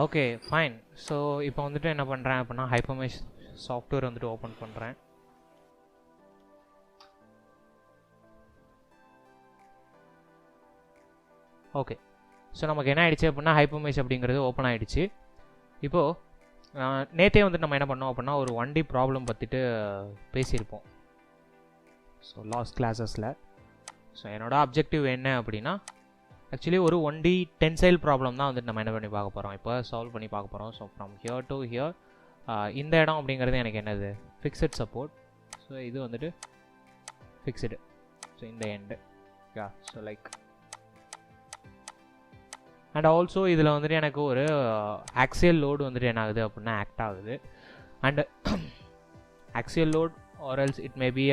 Okay fine. So இப்போ வந்துட்டு என்ன பண்ணுறேன் அப்படின்னா HyperMesh சாஃப்ட்வேர் வந்துட்டு ஓப்பன் பண்ணுறேன். ஓகே, ஸோ நமக்கு என்ன ஆகிடுச்சு அப்படின்னா HyperMesh அப்படிங்கிறது ஓப்பன் ஆகிடுச்சு. இப்போது நேற்றே வந்துட்டு நம்ம என்ன பண்ணோம் அப்படின்னா ஒரு 1D ப்ராப்ளம் பற்றிட்டு பேசியிருப்போம். ஸோ லாஸ்ட் கிளாஸஸில். ஸோ என்னோடய அப்ஜெக்டிவ் என்ன அப்படின்னா ஆக்சுவலி ஒரு 1D டென்சைல் ப்ராப்ளம் தான் வந்துட்டு நம்ம என்ன பண்ணி பார்க்க போகிறோம், இப்போ சால்வ் பண்ணி பார்க்க போகிறோம். So from here to hear இந்த இடம் அப்படிங்கிறது எனக்கு என்னது ஃபிக்ஸட் சப்போர்ட். ஸோ இது வந்துட்டு ஃபிக்ஸடு. ஸோ இந்த end yeah. So like and also இதில் வந்துட்டு எனக்கு ஒரு ஆக்சியல் லோடு வந்துட்டு என்ன ஆகுது அப்படின்னா ஆக்ட் ஆகுது. And axial load or else it may be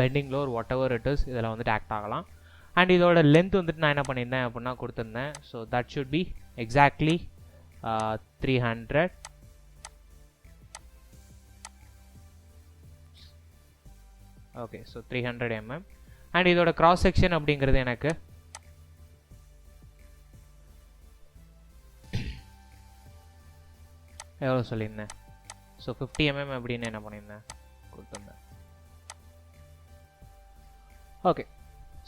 bending load whatever it is, இதில் வந்துட்டு ஆக்ட் ஆகலாம். அண்ட் இதோட லென்த் வந்துட்டு நான் என்ன பண்ணியிருந்தேன் அப்படின்னா கொடுத்துருந்தேன். So that should be exactly 300. Okay, so 300 mm. And இதோட கிராஸ் செக்ஷன் அப்படிங்கிறது எனக்கு எவ்வளோ சொல்லியிருந்தேன். ஸோ 50 mm அப்படின்னு என்ன பண்ணியிருந்தேன் கொடுத்துருந்தேன். Okay,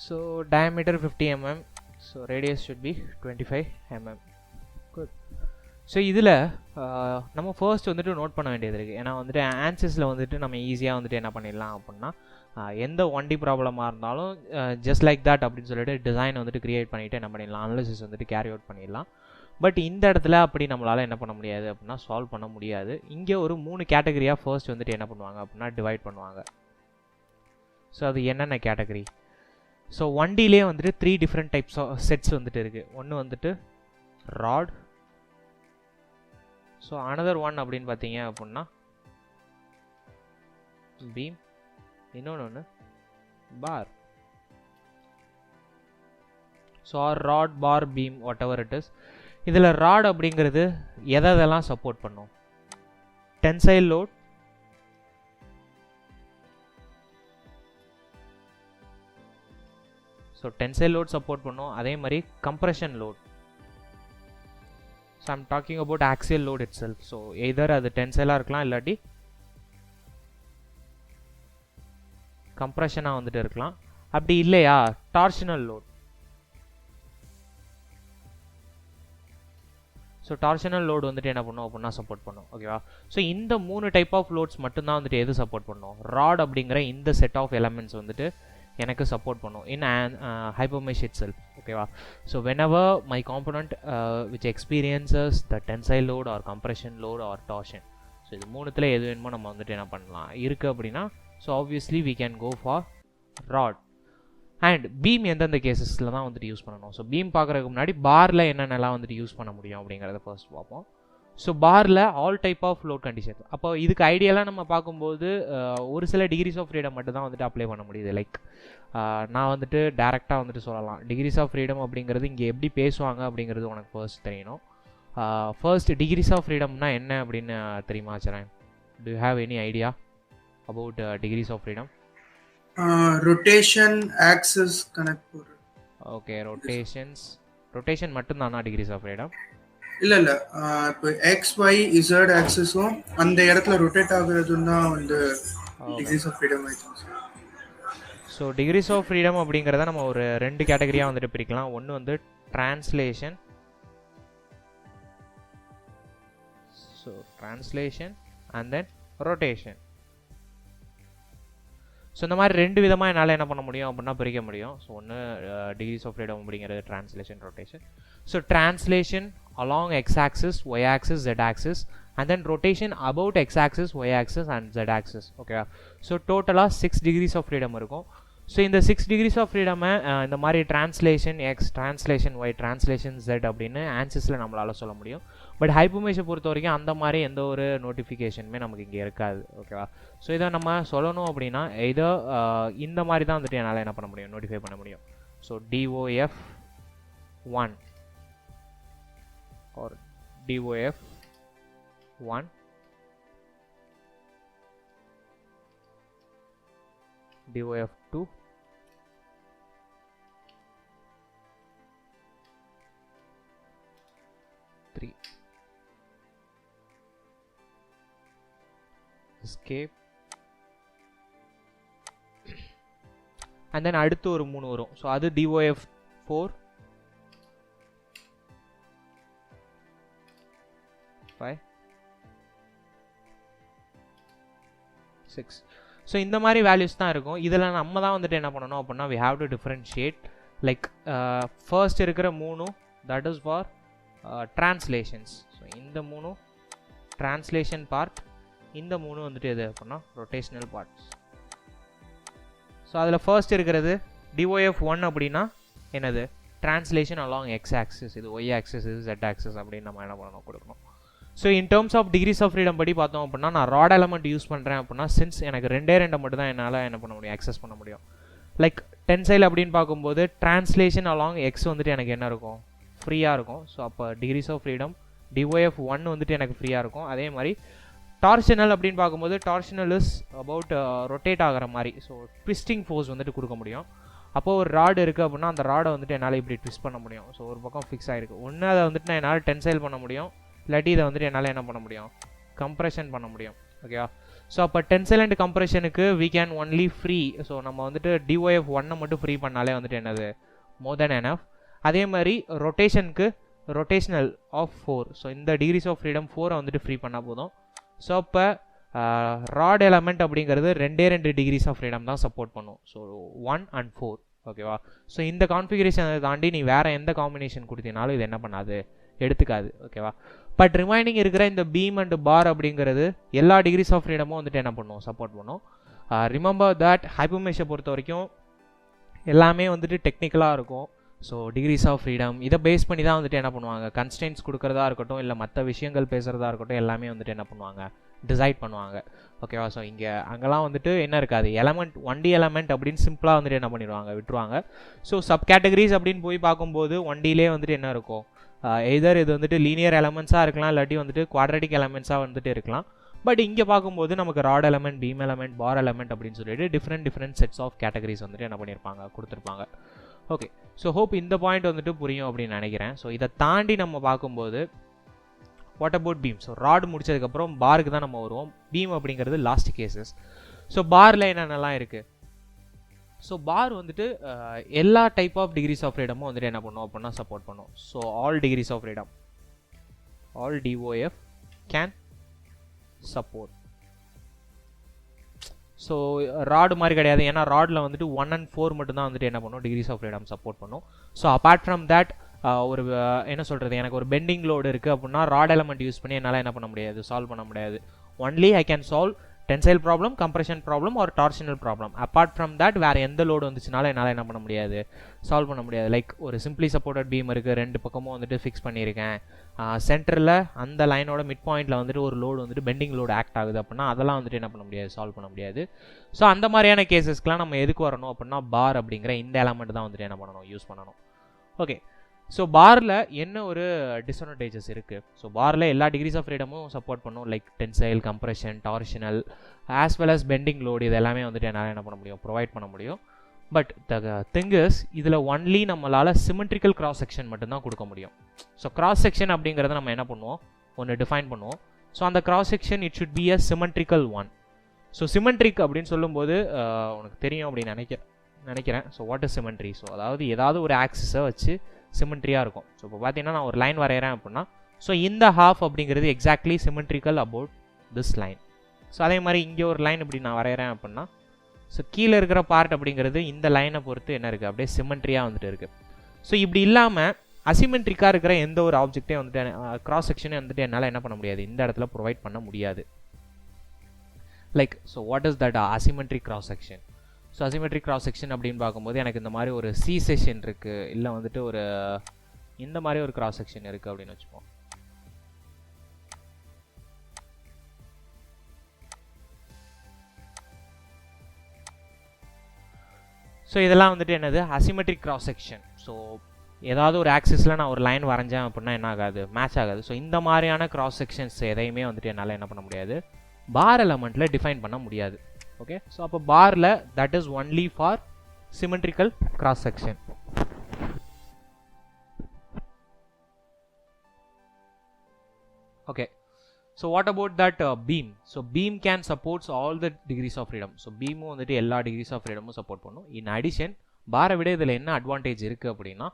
so diameter 50 mm, so radius should be 25 mm. good. So இதில் நம்ம ஃபர்ஸ்ட் வந்துட்டு நோட் பண்ண வேண்டியது இருக்குது. ஏன்னா வந்துட்டு ஆன்சர்ஸில் வந்துட்டு நம்ம ஈஸியாக வந்துட்டு என்ன பண்ணிடலாம் அப்படின்னா எந்த 1D ப்ராப்ளமாக இருந்தாலும் ஜஸ்ட் லைக் தட் அப்படின்னு சொல்லிட்டு டிசைன் வந்துட்டு க்ரியேட் பண்ணிவிட்டு என்ன பண்ணிடலாம், அனாலிசிஸ் வந்துட்டு கேரி அவுட் பண்ணிடலாம். பட் இந்த இடத்துல அப்படி நம்மளால் என்ன பண்ண முடியாது அப்படின்னா சால்வ் பண்ண முடியாது. இங்கே ஒரு 3 கேட்டகரியாக ஃபர்ஸ்ட் வந்துட்டு என்ன பண்ணுவாங்க அப்படின்னா டிவைட் பண்ணுவாங்க. ஸோ அது என்னென்ன கேட்டகரி? ஸோ 1Dலே வந்துட்டு 3 டிஃப்ரெண்ட் டைப்ஸ் ஆஃப் செட்ஸ் வந்துட்டு இருக்குது. ஒன்று வந்துட்டு ராட். ஸோ அனதர் ஒன் அப்படின்னு பார்த்தீங்க அப்படின்னா பீம். இன்னொன்று bar. So rod, bar, beam whatever it is. இதில் ராட் அப்படிங்கிறது எதெல்லாம் சப்போர்ட் பண்ணும்? Tensile load, so tensile load support பண்ணும். அதே மாதிரி compression load. So I'm talking about axial load itself. So either அது டென்சைலாக இருக்கலாம், இல்லாட்டி கம்ப்ரெஷனாக வந்துட்டு இருக்கலாம். அப்படி இல்லையா torsional load. So torsional load வந்துட்டு என்ன பண்ணும் அப்படின்னா சப்போர்ட் பண்ணும். ஓகேவா? ஸோ இந்த 3 டைப் ஆஃப் லோட்ஸ் மட்டும்தான் வந்துட்டு எது சப்போர்ட் பண்ணும்? ராட் அப்படிங்கிற இந்த செட் ஆஃப் எலமெண்ட்ஸ் வந்துட்டு எனக்கு சப்போர்ட் பண்ணும் இன் HyperMesh itself. ஓகேவா? So whenever my component which experiences the tensile load or compression load or torsion, so இது மூணுத்தில் எது வேணுமோ நம்ம வந்துட்டு என்ன பண்ணலாம் இருக்குது அப்படின்னா so obviously we can go for rod. And beam எந்தெந்த கேசஸில் தான் வந்துட்டு யூஸ் பண்ணணும்? ஸோ பீம் பார்க்குறதுக்கு முன்னாடி பாரில் என்னென்னலாம் வந்துட்டு யூஸ் பண்ண முடியும் அப்படிங்கிறத ஃபர்ஸ்ட் பார்ப்போம். ஸோ பாரில் all type of load condition. அப்போ இதுக்கு ஐடியாலாம் நம்ம பார்க்கும்போது ஒரு சில டிகிரிஸ் ஆஃப் ஃப்ரீடம் மட்டும் தான் வந்துட்டு அப்ளை பண்ண முடியுது. லைக் நான் வந்துட்டு டேரெக்டாக வந்துட்டு சொல்லலாம் டிகிரிஸ் ஆஃப் ஃப்ரீடம் அப்படிங்கிறது இங்கே எப்படி பேசுவாங்க அப்படிங்கிறது உனக்கு ஃபர்ஸ்ட் தெரியணும். ஃபர்ஸ்ட் டிகிரிஸ் ஆஃப் ஃப்ரீடம்னா என்ன அப்படின்னு தெரியுமா Saran? Do you have any idea about degrees of freedom? Rotation, axis connect. Okay, rotation மட்டும்தானா டிகிரிஸ் ஆஃப் ஃப்ரீடம்? இல்ல இப்போ XY Z ஆக்சிஸும் அந்த இடத்துல ரொட்டேட் ஆகுறதும் தான் வந்து டிகிரிஸ் ஆஃப் ஃப்ரீடம் ஆயிடுச்சு. ஸோ டிகிரிஸ் ஆஃப் ஃப்ரீடம் அப்படிங்கிறத நம்ம ஒரு 2 கேட்டகரியாக வந்துட்டு பிரிக்கலாம். ஒன்று வந்து translation. So translation and then rotation. So இந்த மாதிரி 2 விதமாக என்னால் என்ன பண்ண முடியும் அப்படின்னா பிரிக்க முடியும். ஸோ ஒன்று டிகிரிஸ் ஆஃப் ஃப்ரீடம் அப்படிங்கிறது translation, rotation. So translation along x-axis, y-axis, z-axis, and then rotation about x-axis, y-axis and z-axis. Okay, so டோட்டலாக 6 டிகிரிஸ் ஆஃப் ஃப்ரீடம் இருக்கும். ஸோ இந்த 6 டிகிரிஸ் ஆஃப் ஃப்ரீடமை இந்த மாதிரி translation X, translation Y, translation Z அப்படின்னு ஆன்சர்ஸில் நம்மளால் சொல்ல முடியும். பட் HyperMesh பொறுத்த வரைக்கும் அந்த மாதிரி எந்த ஒரு நோட்டிஃபிகேஷனுமே நமக்கு இங்கே இருக்காது. ஓகேவா? ஸோ இதை நம்ம சொல்லணும் அப்படின்னா இதோ இந்த மாதிரி தான் வந்துட்டு என்னால் என்ன பண்ண முடியும், நோட்டிஃபை பண்ண முடியும். So DOF1 or DOF1, DOF2, escape and then அடுத்து ஒரு 3 வரும். ஸோ அது DOF 4 5 6. ஸோ இந்த மாதிரி வேல்யூஸ் தான் இருக்கும். இதில் நம்ம தான் வந்துட்டு என்ன பண்ணணும் அப்படின்னா we have to differentiate like first இருக்கிற 3 that is for translations. So இந்த 3 translation part, இந்த 3 வந்துட்டு எது அப்படின்னா rotational parts. ஸோ அதில் ஃபர்ஸ்ட் இருக்கிறது DOF 1 அப்படின்னா என்னது translation along x axis, இது y axis, இது z axis அப்படின்னு நம்ம என்ன பண்ணணும் கொடுக்கணும். So in terms of degrees of freedom படி பார்த்தோம் அப்படின்னா நான் ராட் எலமெண்ட் யூஸ் பண்ணுறேன் அப்படின்னா சின்ஸ் எனக்கு ரெண்டே மட்டும் தான் என்னால் என்ன பண்ண முடியும் அக்சஸ் பண்ண முடியும். லைக் டென்சைல் அப்படின்னு பார்க்கும்போது டிரான்ஸ்லேஷன் அலாங் எக்ஸ் வந்துட்டு எனக்கு என்ன இருக்கும் ஃப்ரீயாக இருக்கும். ஸோ அப்போ டிகிரிஸ் ஆஃப் ஃப்ரீடம் DOF 1 வந்துட்டு எனக்கு ஃப்ரீயாக இருக்கும். அதே மாதிரி டார்ஷனல் அப்படின்னு பார்க்கும்போது டார்ஷனல் இஸ் அபவுட் ரொட்டேட் ஆகிற மாதிரி. ஸோ ட்விஸ்டிங் ஃபோர்ஸ் வந்துட்டு கொடுக்க முடியும். அப்போது ஒரு ராடு இருக்குது அப்படின்னா அந்த ராடை வந்துட்டு என்னால் இப்படி ட்விஸ்ட் பண்ண முடியும். ஸோ ஒரு பக்கம் ஃபிக்ஸ் ஆகிருக்கு. ஒன்று அதை வந்துட்டு நான் என்னால் டென்சைல் பண்ண முடியும், இல்லாட்டி இதை வந்துட்டு என்னால் என்ன பண்ண முடியும் கம்ப்ரெஷன் பண்ண முடியும். ஓகேவா? ஸோ அப்போ டென்சைல் அண்ட் கம்ப்ரெஷனுக்கு we can only free. So நம்ம வந்துட்டு DOF 1 மட்டும் ஃப்ரீ பண்ணாலே வந்துட்டு என்னது மோர் தென் எனஃப். அதே மாதிரி ரொட்டேஷனுக்கு ரொட்டேஷனல் ஆஃப் 4. ஸோ இந்த டிகிரிஸ் ஆஃப் ஃப்ரீடம் 4 வந்துட்டு ஃப்ரீ பண்ணால் போதும். ஸோ அப்போ ராட் எலமெண்ட் அப்படிங்கிறது ரெண்டே டிகிரிஸ் ஆஃப் ஃப்ரீடம் தான் சப்போர்ட் பண்ணும். So 1 and 4. ஓகேவா? ஸோ இந்த கான்ஃபிகரேஷனை தாண்டி நீ வேறு எந்த காம்பினேஷன் கொடுத்தீங்கனாலும் இது என்ன பண்ணாது எடுத்துக்காது. ஓகேவா? பட் ரிமைனிங் இருக்கிற இந்த பீம் அண்ட் பார் அப்படிங்கிறது எல்லா டிகிரிஸ் ஆஃப் ஃப்ரீடமும் வந்துட்டு என்ன பண்ணும் சப்போர்ட் பண்ணும். ரிமெம்பர் தட் ஹைப்பர்மெஷை பொறுத்த வரைக்கும் எல்லாமே வந்துட்டு டெக்னிக்கலாக இருக்கும். ஸோ டிகிரிஸ் ஆஃப் ஃப்ரீடம் இதை பேஸ் பண்ணி தான் வந்துட்டு என்ன பண்ணுவாங்க கன்ஸ்டன்ட்ஸ் கொடுக்குறதா இருக்கட்டும், இல்லை மற்ற விஷயங்கள் பேசுகிறதா இருக்கட்டும், எல்லாமே வந்துட்டு என்ன பண்ணுவாங்க டிசைட் பண்ணுவாங்க. ஓகேவா? ஸோ இங்கே அங்கெல்லாம் வந்துட்டு என்ன இருக்காது எலமெண்ட் 1D எலமெண்ட் அப்படின்னு சிம்பிளாக வந்துட்டு என்ன பண்ணிடுவாங்க விட்டுருவாங்க. ஸோ சப் கேட்டகரிஸ் அப்படின்னு போய் பார்க்கும்போது 1Dலே வந்துட்டு என்ன இருக்கும் எதர் இது வந்துட்டு லீனியர் எலமெண்ட்ஸாக இருக்கலாம், இல்லாட்டி வந்துட்டு குவாட்ரட்டிக் எலமெண்ட்ஸாக வந்துட்டு இருக்கலாம். பட் இங்கே பார்க்கும்போது நமக்கு ராட் எலமெண்ட், பீம் எலமெண்ட், பார் எலமெண்ட் அப்படின்னு சொல்லிட்டு டிஃப்ரெண்ட் செட்ஸ் ஆஃப் கேட்டகரிஸ் வந்துட்டு என்ன பண்ணியிருப்பாங்க கொடுத்துருப்பாங்க. ஓகே, ஸோ ஹோப் இந்த பாயிண்ட் வந்துட்டு புரியும் அப்படின்னு நினைக்கிறேன். ஸோ இதை தாண்டி நம்ம பார்க்கும்போது what about beam. So rod முடிச்சதுக்கப்புறம் பாருக்கு தான் நம்ம வருவோம். பீம் அப்படிங்கிறது லாஸ்ட் கேசஸ். ஸோ பாரில் என்னென்னலாம் இருக்குது. ஸோ பார் வந்துட்டு எல்லா டைப் ஆஃப் டிகிரிஸ் ஆஃப் ஃப்ரீடமும் வந்துட்டு என்ன பண்ணும் அப்படின்னா சப்போர்ட் பண்ணும். So all degrees of freedom, all DOF can support. So rod மாதிரி கிடையாது, ஏன்னா ராடில் வந்துட்டு 1 and 4 மட்டும்தான் வந்துட்டு என்ன பண்ணும் டிகிரிஸ் ஆஃப் ஃப்ரீடம் சப்போர்ட் பண்ணும். ஸோ அப்பார்ட் ஃப்ரம் தேட் ஒரு என்ன சொல்கிறது எனக்கு ஒரு பெண்டிங் லோடு இருக்குது அப்படின்னா ராட் எலமெண்ட் யூஸ் பண்ணி என்னால் என்ன பண்ண முடியாது சால்வ் பண்ண முடியாது. Only I can solve tensile problem, compression problem R torsional problem. Apart from that வேறு எந்த லோடு வந்துச்சுனாலும் என்னால் என்ன பண்ண முடியாது சால்வ் பண்ண முடியாது. லைக் ஒரு சிம்பிளி சப்போர்ட்டட் பீம் இருக்குது, 2 பக்கமும் வந்துட்டு ஃபிக்ஸ் பண்ணியிருக்கேன், சென்டரில் அந்த லைனோட மிட் பாயிண்டில் வந்துட்டு ஒரு லோடு வந்துட்டு பெண்டிங் லோடு ஆக்ட் ஆகுது அப்படின்னா அதெல்லாம் வந்துட்டு என்ன பண்ண முடியாது சால்வ் பண்ண முடியாது. ஸோ அந்த மாதிரியான கேசஸ்க்குலாம் நம்ம எதுக்கு வரணும் அப்படின்னா பார் அப்படிங்கிற இந்த எலமெண்ட் தான் வந்துட்டு என்ன பண்ணணும் யூஸ் பண்ணணும். ஓகே, ஸோ பாரில் என்ன ஒரு டிஸ்அட்வான்டேஜஸ் இருக்குது. ஸோ பாரில் எல்லா டிகிரிஸ் ஆஃப் ஃப்ரீடமும் சப்போர்ட் பண்ணும், like tensile, compression, torsional as well as bending load, இது எல்லாமே வந்துட்டு என்னால் என்ன பண்ண முடியும் ப்ரொவைட் பண்ண முடியும். பட் த திங் இஸ் இதில் ஒன்லி நம்மளால் சிமெட்ரிக்கல் கிராஸ் செக்ஷன் மட்டும்தான் கொடுக்க முடியும். ஸோ கிராஸ் செக்ஷன் அப்படிங்கிறத நம்ம என்ன பண்ணுவோம் ஒன்று டிஃபைன் பண்ணுவோம். ஸோ அந்த cross section it should be a symmetrical one. So symmetric அப்படின்னு சொல்லும்போது உனக்கு தெரியும் அப்படின்னு நினைக்கிறேன். So what is symmetry? So அதாவது ஏதாவது ஒரு ஆக்சிஸை வச்சு சிமெட்ரியாக இருக்கும். ஸோ இப்போ பார்த்தீங்கன்னா நான் ஒரு லைன் வரைகிறேன் அப்படின்னா ஸோ இந்த ஹாஃப் அப்படிங்கிறது exactly symmetrical about this line. So அதே மாதிரி இங்கே ஒரு லைன் இப்படி நான் வரைகிறேன் அப்படின்னா ஸோ கீழே இருக்கிற பார்ட் அப்படிங்கிறது இந்த லைனை பொறுத்து என்ன இருக்குது அப்படியே சிமெட்ரியாக வந்துட்டு இருக்குது. ஸோ இப்படி இல்லாமல் அசிமெட்ரிக்காக இருக்கிற எந்த ஒரு ஆப்ஜெக்டையும் வந்துட்டு கிராஸ் செக்ஷனே வந்துட்டு என்னால் என்ன பண்ண முடியாது இந்த இடத்துல ப்ரொவைட் பண்ண முடியாது. Like so what is that asymmetric cross section? So asymmetric cross section அப்படின்னு பார்க்கும்போது எனக்கு இந்த மாதிரி ஒரு சி செக்ஷன் இருக்குது, இல்லை வந்துட்டு ஒரு இந்த மாதிரி ஒரு கிராஸ் செக்ஷன் இருக்குது அப்படின்னு வச்சுப்போம். ஸோ இதெல்லாம் வந்துட்டு என்னது அசிமெட்ரிக் கிராஸ் செக்ஷன். ஸோ ஏதாவது ஒரு ஆக்சிஸில் நான் ஒரு லைன் வரைஞ்சேன் அப்படின்னா என்ன ஆகாது மேட்ச் ஆகாது. ஸோ இந்த மாதிரியான கிராஸ் செக்ஷன்ஸ் எதையுமே வந்துட்டு என்னால் என்ன பண்ண முடியாது பார் எலமெண்ட்டில் டிஃபைன் பண்ண முடியாது. ஓகே, ஸோ அப்போ பாரில் that is only for symmetrical cross section. Okay, so what about that beam? So beam can supports all the degrees of freedom. So பீமும் வந்துட்டு எல்லா டிகிரிஸ் ஆஃப் ஃப்ரீடமும் சப்போர்ட் பண்ணும். இன் அடிஷன் பாரை விட இதில் என்ன அட்வான்டேஜ் இருக்குது அப்படின்னா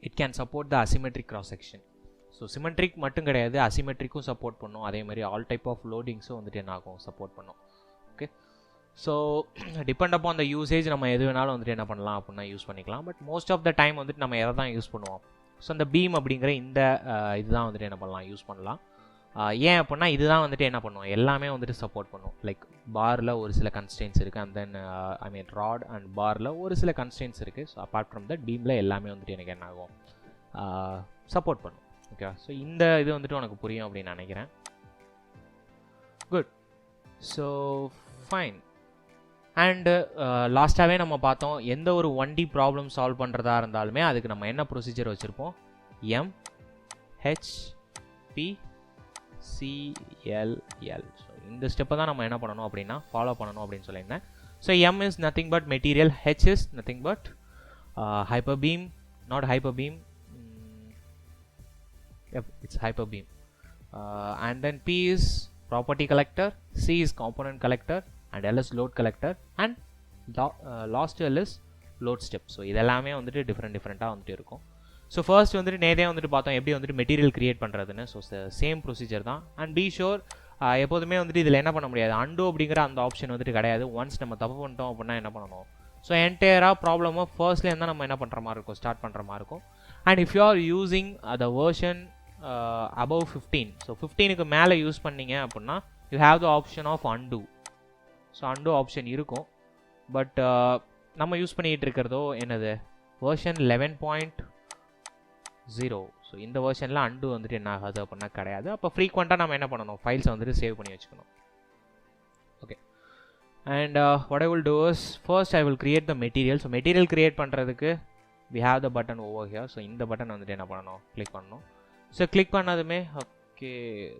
it can support the asymmetric cross section. So symmetric மட்டும் கிடையாது, அசிமெட்ரிக்கும் சப்போர்ட் பண்ணும். அதே மாதிரி ஆல் டைப் ஆஃப் லோடிங்ஸும் வந்துட்டு என்ன ஆகும், சப்போர்ட் பண்ணும். ஓகே, ஸோ டிபெண்ட் அப்பான் அந்த யூசேஜ் நம்ம எது வேணாலும் வந்துட்டு என்ன பண்ணலாம் அப்படின்னா யூஸ் பண்ணிக்கலாம். But most of the time வந்துட்டு நம்ம எதை தான் யூஸ் பண்ணுவோம்? ஸோ அந்த பீம் அப்படிங்கிற இந்த இதுதான் வந்துட்டு என்ன பண்ணலாம், யூஸ் பண்ணலாம். ஏன் அப்படின்னா இதுதான் வந்துட்டு என்ன பண்ணுவோம், எல்லாமே வந்துட்டு சப்போர்ட் பண்ணும். லைக் பாரில் ஒரு சில கன்ஸ்டன்ஸ் இருக்குது, and then I mean rod and பாரில் ஒரு சில கன்ஸ்டன்ஸ் இருக்குது. ஸோ அப்பார்ட் ஃப்ரம் தட் பீமில் எல்லாமே வந்துட்டு எனக்கு என்ன ஆகும், சப்போர்ட் பண்ணும். ஓகே, ஸோ இந்த இது வந்துட்டு உனக்கு புரியும் அப்படின்னு நினைக்கிறேன். Good, so fine. அண்டு லாஸ்ட்டாகவே நம்ம பார்த்தோம், எந்த ஒரு 1D ப்ராப்ளம் சால்வ் பண்ணுறதா இருந்தாலுமே அதுக்கு நம்ம என்ன ப்ரொசீஜர் வச்சுருப்போம், MHPCLL. ஸோ இந்த ஸ்டெப்பை தான் நம்ம என்ன பண்ணணும் அப்படின்னா ஃபாலோ பண்ணணும் அப்படின்னு சொல்லியிருந்தேன். So M is nothing but material, H is nothing but hyper beam, not hyper beam, it's hyper beam, and then P is property collector, C is component collector, and L is load collector, and last L is load step. So இதெல்லாமே வந்துட்டு டிஃப்ரெண்ட்டாக வந்துட்டு இருக்கும். So first வந்துட்டு நேரே வந்துட்டு பார்த்தோம் எப்படி வந்துட்டு மெட்டீரியல் கிரியேட் பண்ணுறதுன்னு. ஸோ சேம் ப்ரொசீஜர் தான். அண்ட் பி ஷோர் எப்போதுமே வந்துட்டு இதில் என்ன பண்ண முடியாது, அண்டோ அப்படிங்கிற அந்த ஆப்ஷன் வந்துட்டு கிடையாது. ஒன்ஸ் நம்ம தப்பு பண்ணிட்டோம் அப்படின்னா என்ன பண்ணணும், ஸோ என்டையராக ப்ராப்ளமாக ஃபர்ஸ்ட்லேருந்து தான் நம்ம என்ன பண்ணுற மாதிரி இருக்கும், ஸ்டார்ட் பண்ணுற மாதிரி இருக்கும். And if you are using the version above 15, so 15க்கு மேலே யூஸ் பண்ணிங்க அப்படின்னா you have the option of undo. So undo option இருக்கும். பட் நம்ம யூஸ் பண்ணிகிட்டு இருக்கிறதோ என்னது, வெர்ஷன் 11.0. ஸோ இந்த வெர்ஷனில் அண்டூ வந்துட்டு என்ன ஆகாது அப்படின்னா கிடையாது. அப்போ ஃப்ரீக்வெண்ட்டாக நம்ம என்ன பண்ணணும், ஃபைல்ஸை வந்துட்டு சேவ் பண்ணி வச்சுக்கணும். Okay, and what I will do is first I will create the material. So material create பண்ணுறதுக்கு we have the button over here. So இந்த பட்டன் வந்துட்டு என்ன பண்ணணும், கிளிக் பண்ணணும். ஸோ கிளிக் பண்ணதுமே okay,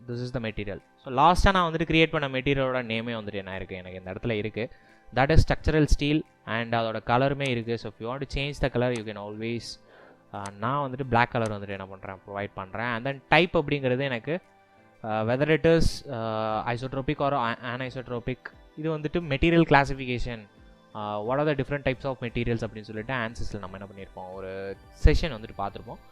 this is the material. So லாஸ்ட்டாக நான் வந்துட்டு கிரியேட் பண்ண மெட்டீரியலோட நேமே வந்துட்டு என்ன இருக்குது, எனக்கு இந்த இடத்துல இருக்குது. That is structural steel, and அதோட கலருமே இருக்குது. So if you want to change the colour you can always, நான் வந்துட்டு பிளாக் கலர் வந்துட்டு என்ன பண்ணுறேன், ப்ரொவைட் பண்ணுறேன். அண்ட் தென் டைப் அப்படிங்கிறது எனக்கு whether it is isotropic or anisotropic. இது வந்துட்டு material classification, what are the different types of materials அப்படின்னு சொல்லிட்டு ஆன்சர்ஸில் நம்ம என்ன பண்ணியிருப்போம், ஒரு செஷன் வந்துட்டு பார்த்துருப்போம்.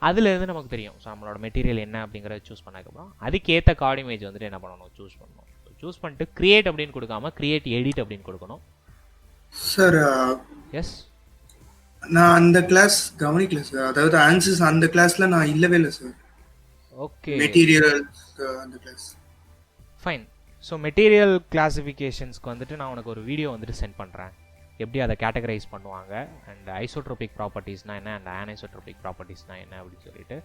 அதுலேருந்து நமக்கு தெரியும். ஸோ நம்மளோட மெட்டீரியல் என்ன அப்படிங்கிறத சூஸ் பண்ணதுக்கப்புறம் அதுக்கேற்ற கார்டு இமேஜ் வந்துட்டு என்ன பண்ணணும், சூஸ் பண்ணணும். சூஸ் பண்ணிட்டு கிரியேட் அப்படின்னு கொடுக்காம கிரியேட் எடிட் அப்படின்னு கொடுக்கணும். சார் எஸ், நான் அந்த கிளாஸ் கவனிக்கல சார், அதாவது ஆன்சர்ஸ் அந்த கிளாஸ்ல நான் இல்லவே இல்லை சார். ஓகே, மெட்டீரியல் அந்த கிளாஸ் ஃபைன். ஸோ மெட்டீரியல் கிளாசிஃபிகேஷன்ஸ்க்கு வந்துட்டு நான் உனக்கு ஒரு வீடியோ வந்துட்டு சென்ட் பண்ணுறேன், எப்படி அதை கேட்டகரைஸ் பண்ணுவாங்க, அண்ட் ஐசோட்ரோபிக் ப்ராப்பர்ட்டிஸ்னால் என்ன, அண்ட் அன்ஐசோட்ரோபிக் ப்ராப்பர்ட்டிஸ்னால் என்ன அப்படின்னு சொல்லிட்டு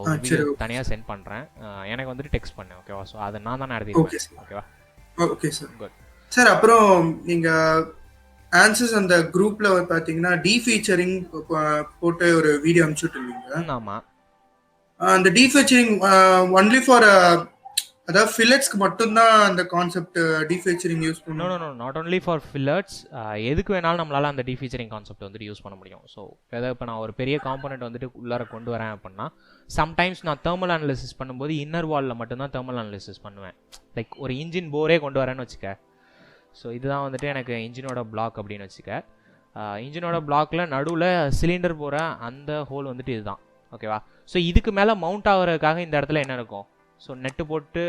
ஒரு வீடியோ தனியாக சென்ட் பண்ணுறேன். எனக்கு வந்துட்டு டெக்ஸ்ட் பண்ணேன். ஓகேவா? ஸோ அதை நான் தான் நடத்திருக்கேன். ஓகேவா? Okay sir, good sir. அப்புறம் நீங்கள் ஆன்சர்ஸ் அந்த குரூப்பில் பார்த்தீங்கன்னா டீஃபீச்சரிங் போட்டு ஒரு வீடியோ அனுப்பிச்சுட்ருந்தீங்க. ஆமாம், அந்த டீஃபீச்சரிங் ஒன்லி ஃபார் அதாவது ஃபில்லட்ஸ்க்கு மட்டும்தான் அந்த கான்செப்ட் டீஃபீச்சரிங் யூஸ் பண்ணணும். No not only for fillets, எதுக்கு வேணாலும் நம்மளால அந்த டீஃபீச்சரிங் கான்செப்ட் வந்துட்டு யூஸ் பண்ண முடியும். ஸோ ஏதாவது இப்போ நான் ஒரு பெரிய காம்பனெண்ட் வந்துட்டு உள்ளார கொண்டு வரேன் அப்படின்னா சம்டைம்ஸ் நான் தெர்மல் அனாலிசிஸ் பண்ணும்போது இன்னர் வாலில் மட்டும்தான் தெர்மல் அனாலிசிஸ் பண்ணுவேன். லைக் ஒரு இன்ஜின் போரே கொண்டு வரேன்னு வச்சுக்க. ஸோ இதுதான் வந்துட்டு எனக்கு இன்ஜினோட பிளாக் அப்படின்னு வச்சுக்க. இன்ஜினோட பிளாக்ல நடுவில் சிலிண்டர் போகிற அந்த ஹோல் வந்துட்டு இதுதான். ஓகேவா? ஸோ இதுக்கு மேலே மவுண்ட் ஆகிறதுக்காக இந்த இடத்துல என்ன இருக்கும், ஸோ நெட்டு போட்டு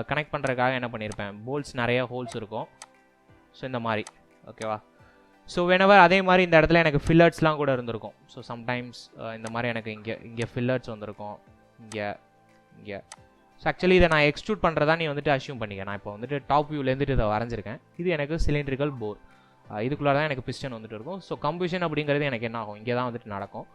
கனெக்ட் பண்ணுறதுக்காக என்ன பண்ணியிருப்பேன், போல்ட்ஸ் நிறைய ஹோல்ஸ் இருக்கும். ஸோ இந்த மாதிரி. ஓகேவா? ஸோ வெனவர் அதே மாதிரி இந்த இடத்துல எனக்கு ஃபில்லர்ட்ஸ்லாம் கூட இருந்திருக்கும். ஸோ சம்டைம்ஸ் இந்த மாதிரி எனக்கு இங்கே ஃபில்லர்ட்ஸ் வந்திருக்கும், இங்கே. ஸோ ஆக்சுவலி இதை நான் எக்ஸ்ட்ரூட் பண்ணுறதா நீ வந்துட்டு அஷ்யூம் பண்ணிக்க. நான் இப்போ வந்துட்டு டாப் வியூலேருந்துட்டு இதை வரைஞ்சிருக்கேன். இது எனக்கு சிலிண்ட்ரிக்கல் போர், இதுக்குள்ளே தான் எனக்கு பிஸ்டன் வந்துட்டு இருக்கும். ஸோ கம்பஷன் அப்படிங்கிறது எனக்கு என்ன ஆகும், இங்கே தான் வந்துட்டு நடக்கும்.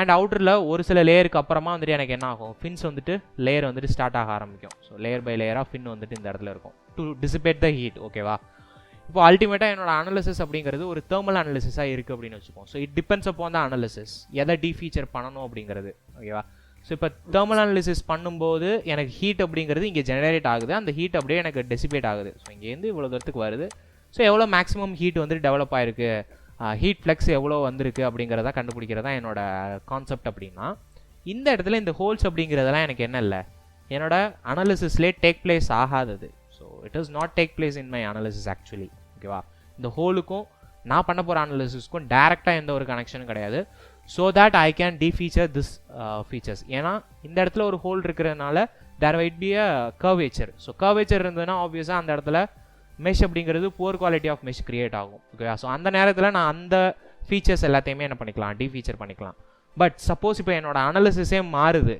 அண்ட் அவுட்டரில் ஒரு சில லேயருக்கு அப்புறமா வந்துட்டு எனக்கு என்ன ஆகும், ஃபின்ஸ் வந்துட்டு லேயர் வந்துட்டு ஸ்டார்ட் ஆக ஆரம்பிக்கும். ஸோ லேயர் பை லேயராக ஃபின் வந்துட்டு இந்த இடத்துல இருக்கும் டு டிசிபேட் த ஹீட். ஓகேவா? இப்போ அல்டிமேட்டாக என்னோட அனாலிசிஸ் அப்படிங்கிறது ஒரு தெர்மல் அனாலிசிஸாக இருக்குது அப்படின்னு வச்சுப்போம். So it depends upon the analysis, எதை டீஃபீச்சர் பண்ணணும் அப்படிங்கிறது. ஓகேவா? ஸோ இப்போ தெர்மல் அனாலிசிஸ் பண்ணும்போது எனக்கு ஹீட் அப்படிங்கிறது இங்கே ஜெனரேட் ஆகுது, அந்த ஹீட் அப்படியே எனக்கு டெசிபேட் ஆகுது. ஸோ இங்கேருந்து இவ்வளோ தூரத்துக்கு வருது. ஸோ எவ்வளோ மேக்ஸிமம் ஹீட் வந்துட்டு டெவலப் ஆயிருக்கு, ஹீட் ஃப்ளெக்ஸ் எவ்வளோ வந்திருக்கு அப்படிங்கிறத கண்டுபிடிக்கிறதா என்னோட கான்செப்ட். அப்படின்னா இந்த இடத்துல இந்த ஹோல்ஸ் அப்படிங்கிறதெல்லாம் எனக்கு என்ன இல்லை, என்னோட அனாலிசிஸ்லேயே டேக் பிளேஸ் ஆகாதது. So it is not take place in my analysis actually. ஓகேவா, இந்த ஹோலுக்கும் நான் பண்ண போகிற அனாலிசிஸ்க்கும் டேரெக்டாக எந்த ஒரு கனெக்ஷனும் கிடையாது. So that I can defeature this features. ஏன்னா இந்த இடத்துல ஒரு ஹோல் இருக்கிறதுனால there would be a curvature. So curvature இருந்ததுன்னா ஆப்வியஸாக அந்த இடத்துல மெஷ் அப்படிங்கிறது poor quality of mesh create ஆகும். ஓகேவா, ஸோ அந்த நேரத்தில் நான் அந்த ஃபீச்சர்ஸ் எல்லாத்தையுமே என்ன பண்ணிக்கலாம், டீஃபீச்சர் பண்ணிக்கலாம். பட் சப்போஸ் இப்போ என்னோட அனாலிசிஸே மாறுது,